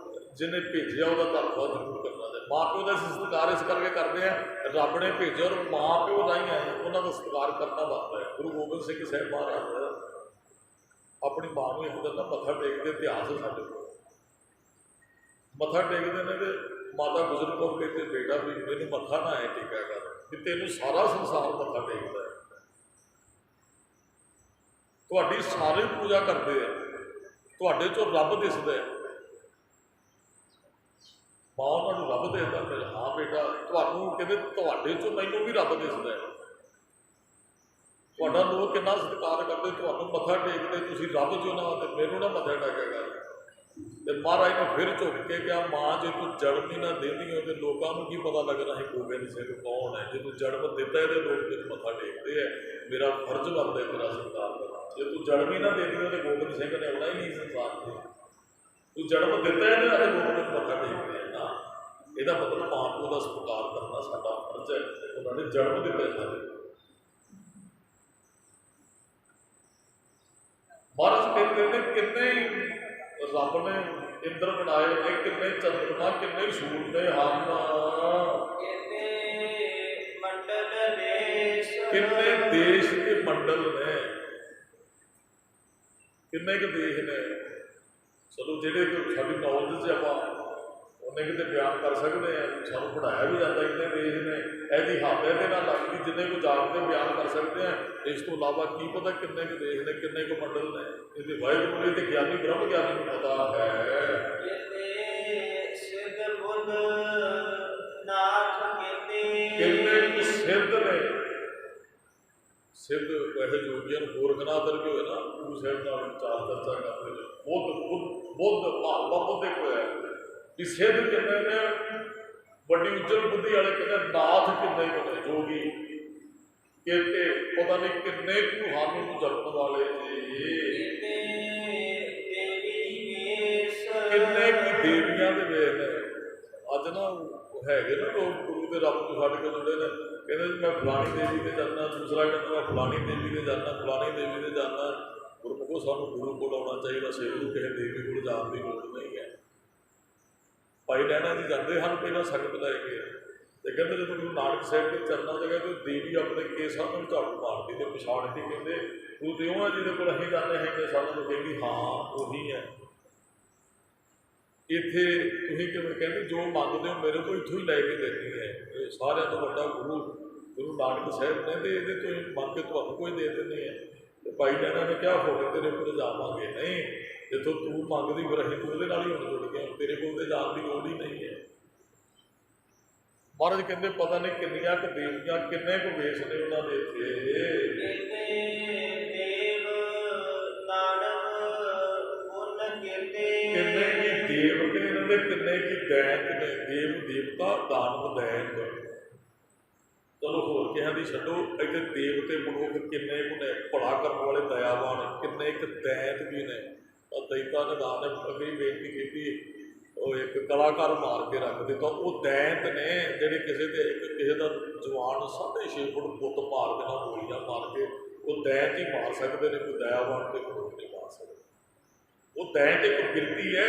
ਜਿਹਨੇ ਭੇਜਿਆ ਉਹਦਾ ਧੰਨਵਾਦ ਜ਼ਰੂਰ ਕਰਨਾ ਚਾਹੀਦਾ। ਮਾਂ ਪਿਓ ਦਾ ਸਤਿਕਾਰ ਇਸ ਕਰਕੇ ਕਰਦੇ ਆ, ਰੱਬ ਨੇ ਭੇਜਿਆ ਔਰ ਮਾਂ ਪਿਓ ਰਾਹੀਂ ਆਏ, ਉਹਨਾਂ ਦਾ ਸਤਿਕਾਰ ਕਰਨਾ ਬਣਦਾ ਹੈ। ਗੁਰੂ ਗੋਬਿੰਦ ਸਿੰਘ ਸਾਹਿਬ ਮਹਾਰਾਜ ਆਪਣੀ ਮਾਂ ਨੂੰ ਇੱਕ ਦਿਨ ਨਾ ਮੱਥਾ ਟੇਕਦੇ, ਇਤਿਹਾਸ ਸਾਡੇ ਕੋਲ ਮੱਥਾ ਟੇਕਦੇ ਨੇ ਤੇ ਮਾਤਾ ਗੁਜਰ ਕੌਰ ਕਹਿੰਦੇ ਬੇਟਾ ਵੀ ਮੈਨੂੰ ਮੱਥਾ ਨਾ ਐ ਟੇਕਿਆ ਕਰ, ਵੀ ਤੈਨੂੰ ਸਾਰਾ ਸੰਸਾਰ ਮੱਥਾ ਟੇਕਦਾ ਹੈ, ਤੁਹਾਡੀ ਸਾਰੇ ਪੂਜਾ ਕਰਦੇ ਆ, ਤੁਹਾਡੇ ਚੋਂ ਰੱਬ ਦਿਸਦਾ ਹੈ। ਮਾਂ ਉਹਨਾਂ ਨੂੰ ਰੱਬ ਦਿਸਦਾ, ਫਿਰ ਹਾਂ ਬੇਟਾ ਤੁਹਾਨੂੰ ਕਹਿੰਦੇ ਤੁਹਾਡੇ ਚੋਂ ਮੈਨੂੰ ਵੀ ਰੱਬ ਦਿਸਦਾ ਹੈ, ਤੁਹਾਡਾ ਲੋਕ ਕਿੰਨਾ ਸਤਿਕਾਰ ਕਰਦੇ, ਤੁਹਾਨੂੰ ਮੱਥਾ ਟੇਕਦੇ, ਤੁਸੀਂ ਰੱਬ ਚੋਂ ਨਾ ਤੇ ਮੈਨੂੰ ਨਾ ਮੱਥਾ ਟੇਕਿਆ ਕਰ। ਤੇ ਮਹਾਰਾਜ ਨੇ ਫਿਰ ਝੁਕ ਕੇ ਕਿਹਾ ਮਾਂ ਜੇ ਤੂੰ ਜਨਮ ਹੀ ਨਾ ਦੇਦੀ ਹੋ ਤੇ ਲੋਕਾਂ ਨੂੰ ਕੀ ਪਤਾ ਲੱਗਣਾ ਹੈ ਗੋਬਿੰਦ ਸਿੰਘ ਕੌਣ ਹੈ। ਜੇ ਤੂੰ ਜਨਮ ਦਿੱਤਾ ਇਹਦੇ ਲੋਕ ਤੈਨੂੰ ਮੱਥਾ ਟੇਕਦੇ ਹੈ, ਮੇਰਾ ਫਰਜ਼ ਬਣਦਾ ਤੇਰਾ ਸਤਿਕਾਰ ਕਰਨਾ। ਜੇ ਤੂੰ ਜਨਮ ਹੀ ਨਾ ਦੇਦੀ ਹੋ ਤੇ ਗੋਬਿੰਦ ਸਿੰਘ ਨੇ ਆਉਣਾ ਹੀ ਨਹੀਂ ਸੰਸਾਰ 'ਤੇ। ਤੂੰ ਜਨਮ ਦਿੱਤਾ ਇਹਦੇ ਨਾਲ ਲੋਕ ਤੈਨੂੰ ਮੱਥਾ ਟੇਕਦੇ ਹੈ ਨਾ, ਇਹਦਾ ਮਤਲਬ ਮਾਂ ਪਿਓ ਦਾ ਸਤਿਕਾਰ ਕਰਨਾ ਸਾਡਾ ਫਰਜ਼ ਹੈ, ਉਹਨਾਂ ਨੇ ਜਨਮ ਦਿੱਤਾ ਸਾਡੇ। ਮਹਾਰਾਜ ਕਹਿੰਦੇ ਨੇ ਕਿੰਨੇ ਰੱਬ ਨੇ ਇੰਦਰ ਬਣਾਏ ਨੇ, ਕਿੰਨੇ ਚੰਦਰਮਾ, ਕਿੰਨੇ ਸੂਰਜ ਨੇ ਹਨ, ਕਿੰਨੇ ਦੇਸ਼ ਦੇ ਮੰਡਲ ਨੇ, ਕਿੰਨੇ ਕੁ ਦੇਸ਼ ਨੇ। ਚਲੋ ਜਿਹੜੇ ਸਾਡੀ ਨੌਲੇਜ 'ਚ ਆਪਾਂ ਉਹਨੇ ਕਿਤੇ ਬਿਆਨ ਕਰ ਸਕਦੇ ਆ, ਸਾਨੂੰ ਪੜ੍ਹਾਇਆ ਵੀ ਜਾਂਦਾ ਇੰਨੇ ਦੇਸ਼ ਨੇ, ਇਹਦੀ ਹੱਦ ਇਹਦੇ ਨਾਲ ਲੱਗਦੀ ਜਿੰਨੇ ਕੁ ਜਾਣਦੇ ਬਿਆਨ ਕਰ ਸਕਦੇ ਆ। ਇਸ ਤੋਂ ਇਲਾਵਾ ਕੀ ਪਤਾ ਕਿੰਨੇ ਕੁ ਦੇਸ਼ ਨੇ, ਕਿੰਨੇ ਕੁ ਮੰਡਲ ਨੇ। ਇਹਦੇ ਵਾਹਿਗੁਰੂ ਨੇ ਤੇ ਗਿਆਨੀ ਬ੍ਰਹਮ ਗਿਆਨੀ ਨੂੰ ਪਤਾ ਹੈ। ਕਿੰਨੇ ਕੁ ਸਿੱਧ ਨੇ, ਸਿੱਧ ਵੈਸੇ ਜੋਗੀਆਂ ਨੂੰ ਗੋਰਖਨਾਥ ਵਰਗੇ ਹੋਏ ਨਾ, ਗੁਰੂ ਸਾਹਿਬ ਨਾਲ ਵਿਚਾਰ ਚਰਚਾ ਕਰਦੇ ਨੇ। ਬੁੱਧ ਭਾਰਵਾ ਬੁੱਧ ਇੱਕ ਹੋਇਆ ਕਿ ਸਿੱਧ ਕਿੰਨੇ ਨੇ, ਵੱਡੀ ਉੱਜਲ ਬੁੱਧੀ ਵਾਲੇ ਕਹਿੰਦੇ ਨਾਥ ਕਿੰਨੇ ਬਣੇ, ਜੋਗੀ ਕਹਿੰਦੇ ਪਤਾ ਨਹੀਂ ਕਿੰਨੇ ਕੁ ਹਨ ਨੂੰ ਜਪਣ ਵਾਲੇ ਜੀ, ਕਿੰਨੇ ਕੁ ਦੇਵੀਆਂ ਦੇ ਵੇਖ ਨੇ। ਅੱਜ ਨਾ ਹੈਗੇ ਨਾ ਲੋਕ ਗੁਰੂ ਦੇ ਰੱਬ ਤੋਂ ਸਾਡੇ ਕੋਲ ਜੁੜੇ ਨੇ, ਕਹਿੰਦੇ ਮੈਂ ਫਲਾਣੀ ਦੇਵੀ ਤੇ ਜਾਂਦਾ, ਦੂਸਰਾ ਕਹਿੰਦਾ ਮੈਂ ਫਲਾਣੀ ਦੇਵੀ ਤੇ ਜਾਂਦਾ, ਫਲਾਣੀ ਦੇਵੀ ਤੇ ਜਾਂਦਾ। ਗੁਰਮੁਖੋ ਸਾਨੂੰ ਗੁਰੂ ਕੋਲ ਆਉਣਾ ਚਾਹੀਦਾ, ਸੇਵ ਨੂੰ ਕਿਸੇ ਦੇਵੀ ਕੋਲ ਜਾਣ ਦੀ ਲੋੜ ਨਹੀਂ ਹੈ। ਭਾਈ ਲਹਿਣਾ ਜੀ ਜਾਂਦੇ ਹਨ ਪਹਿਲਾਂ ਸੰਗਤ ਲੈ ਕੇ, ਤੇ ਕਹਿੰਦੇ ਜਦੋਂ ਗੁਰੂ ਨਾਨਕ ਸਾਹਿਬ ਦੇ ਚਰਨਾਂ 'ਤੇ ਗਏ ਤੇ ਦੇਵੀ ਆਪਣੇ ਕੇਸਾਂ ਨੂੰ ਝਾੜੂ ਮਾਰਦੀ ਤੇ ਪਛਾਣ ਕੇ ਕਹਿੰਦੇ ਤੂੰ ਤੇ ਉਹ ਹੈ ਜਿਹਦੇ ਕੋਲ ਅਸੀਂ ਜਾਂਦੇ ਹੈਗੇ, ਸਾਨੂੰ ਤੋਂ ਕਹਿੰਦੀ ਹਾਂ ਉਹੀ ਹੈ। ਇੱਥੇ ਤੁਸੀਂ ਕਿਵੇਂ ਕਹਿੰਦੇ ਜੋ ਮੰਗਦੇ ਹੋ ਮੇਰੇ ਕੋਲ ਇੱਥੋਂ ਹੀ ਲੈ ਕੇ ਦੇਣੀ ਹੈ। ਇਹ ਸਾਰਿਆਂ ਤੋਂ ਵੱਡਾ ਗੁਰੂ ਨਾਨਕ ਸਾਹਿਬ ਨੇ, ਤੇ ਇਹਦੇ ਤੋਂ ਹੀ ਮੰਗ ਕੇ ਤੁਹਾਨੂੰ ਕੋਈ ਦੇ ਦਿੰਦੇ ਹੈ। ਤੇ ਭਾਈ ਲਹਿਣਾ ਨੇ ਕਿਹਾ ਹੋ ਕੇ ਤੇਰੇ ਕੋਲ ਜਾਵਾਂਗੇ, ਨਹੀਂ ਜਿੱਥੋਂ ਤੂੰ ਮੰਗਦੀ ਫਿਰ ਅਸੀਂ ਉਹਦੇ ਨਾਲ ਹੀ ਹੁਣ ਜੁੜ ਗਏ, ਤੇਰੇ ਕੋਲ ਤੇ ਜਾਣ ਦੀ ਲੋੜ ਹੀ ਨਹੀਂ ਹੈ। महाराज कहते पता नहीं किन्नियां क देवियां किन्ने क वेश ने उन्होंने इत्थे ਕੀਤੇ ਦੇਵ ਨਾਨਕ ਗੁਣ ਕੀਤੇ किन्ने की देवते ने किन्ने की दैत ने देव देवता दानव दैत चलो होर किहां दी छड्डो इत्थे देवते मनुख किन्ने कुछ ने भला करने वाले दयावान किन्ने एक दैत भी ने दैता ने दान ने अगली बेनती की एक कलाकार मार के रख दिता वो दैत ने ਜਿਹੜੇ ਕਿਸੇ ਦੇ ਕਿਸੇ ਦਾ ਜਵਾਨ 6.5 फुट पुत मार देना गोलियां मार के वो दैत ही मार सकते हैं कोई दयावान ते मनुख नहीं मार सकते वो दैत एक बिरती है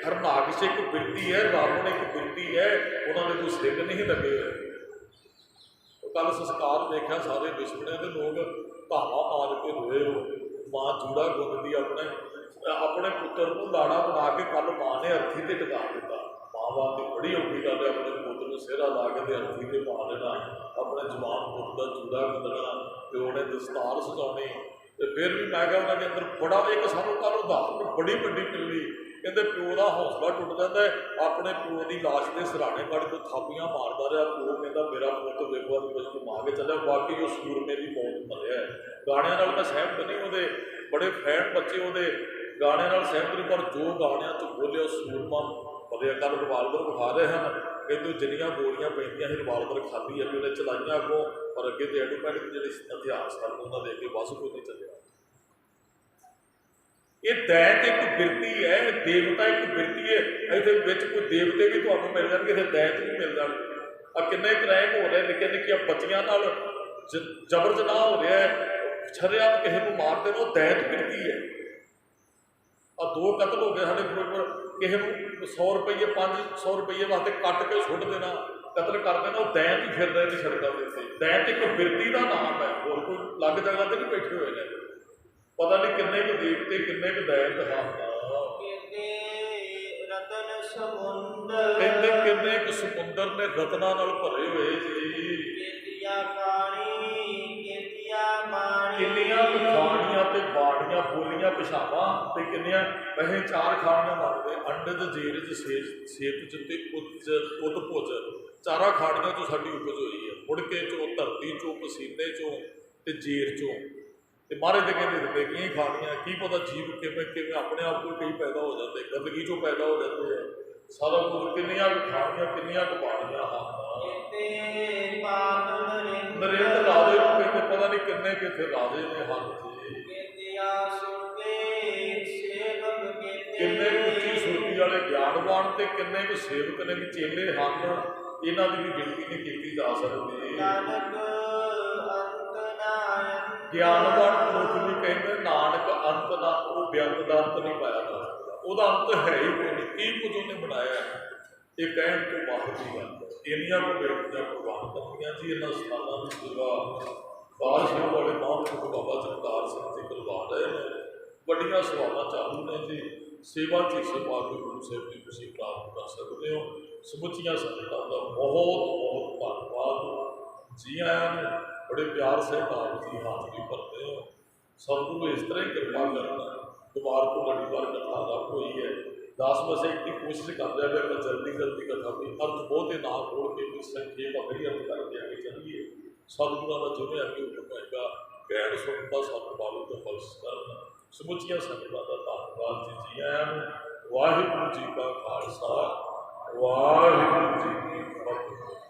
हरनाकश एक बिरती है रावण एक बिरती है उन्होंने कोई सिंह नहीं लगे हुए कल संस्कार देखा सारे दुश्मने के लोग धावा मार के रोए हो मां जूड़ा गुंदती अपने अपने पुत्र को लाड़ा बना के कल मां ने अर्थी से टिका दिता माँ बाप की बड़ी औखी गल है अपने पुत्र को सिहरा ला के अर्थी से पा देना अपने जवान पुत्र का जूड़ा गुंदना प्यो ने दस्तार सजानी तो फिर भी मैं क्या उन्होंने अंदर बड़ा एक सानू कल उदाहरण बड़ी वड्डी मिली कहते प्यो का हौसला टुट जाता है अपने प्यो की लाश के सराहने कड़ के थापियां मारता रहा प्यो कहता मेरा पुत वेखो कुछ घुमा के चलिया बाकी वो सूरमे की मौत मरिया है गाणिया मैं सहमत नहीं होते बड़े फैन बच्चे वो गाणिया सहमत नहीं पर जो गाणिया च बोलिया सूरमा मरिया कल रिवाल्वर विखा रहे हैं कहते जिन्नियां गोलियां पैंदियां ही रिवाल्वर खाधी है उन्हें चलाइया अगों पर अगे तो एडोमैटिक जो हथियार सन उन्होंने देख के बस कोई नहीं चलिया ये दैत एक बिरती है देवता एक बिरती है इतने कोई देवते भी तुम्हें मिल जाएंगे फिर दैत भी मिल जाए आ किन्ने क्रैक हो रहे निक्के निक्किया बच्चियां नाल जबर जनाह हो रहा है छरेआम किसी को मार देना वो दैत बिरती है आ 2 कतल हो गए साढ़े फिरोजपुर किसी को 100 रुपये 500 रुपये वास्ते कट के सुट देना कतल कर देना वो दैत ही फिर रहे सड़कों के उत्ते दैत एक बिरती का नाम है होर कोई अलग जगह तो नहीं बैठे हुए हैं पता नहीं किन्ने को देवते किन्ने को दैत रतन समुंदर कहते किन्ने को समुंदर ने रत्ना नाल भरे हुए जी केतिया पानी केतिया पानी किन्नियां खानियां ते बाड़ियां बोलियां पिछावां ते किन्नियां वैसे 4 खानियां मारते अंडज जेरज सेत ते उद भुज 4 खानियां चों साडी उपज हुई है मुड़के चों धरती चों पसीने चों ते जेर चों ते महाराज तो कहते दिते कि खानियां की पता जीव किवें अपने आप को कई पैदा हो जाते गंदगी चों पैदा हो जाते हैं सारा कुछ किन्नियां खानियां किन्नियां बाड़ियां नरेंद्र राजे कहते पता नहीं किन्ने कितने राजे ने हाथ किन्ने उच्ची सुरती वाले ज्ञानवान ते किन्ने को सेवक ने भी चेले हैं इन्हों की भी गिनती नहीं की जा सकती ज्ञानवान मनुख भी कहते नानक अंत ना वो बेअंत का अंत नहीं पाया जा सकता वह अंत है ही कोई नहीं की कुछ उन्हें बनाया ये कहण तो बाहर की गल इनिया को बेटियां कुर्बान करनियां जी इन्होंने स्थानों की सेवा बाल सेवा वाले महापुरुष बाबा जगतार सिंह जी करवा रहे हैं बड़िया सेवावां चालू ने जी सेवा च सेवा के गुरु साहब की खुशी प्राप्त कर सकते हो समुचिया संगतां का बहुत बहुत धन्यवाद जी आया ने बड़े प्यार से नाम की हाजरी भरते हो सतगुरु इस तरह ही कृपा करना दोबारा को बड़ी बार कथा रब हुई है 10 वैसे की कोशिश कर रहा है मैं जल्दी जल्दी कथा भी अर्थ बहुत ही ना खोल के संक्षेप अगली अर्थ करके आगे चलिए सतगुरुओं का जिम्मे अगे हुक्म होगा कहण सुनता सब बालों को बख्श करना समुचिया संगतां का धन्यवाद जी आया वाहिगुरू जी का खालसा वाहिगुरू जी की फतेह।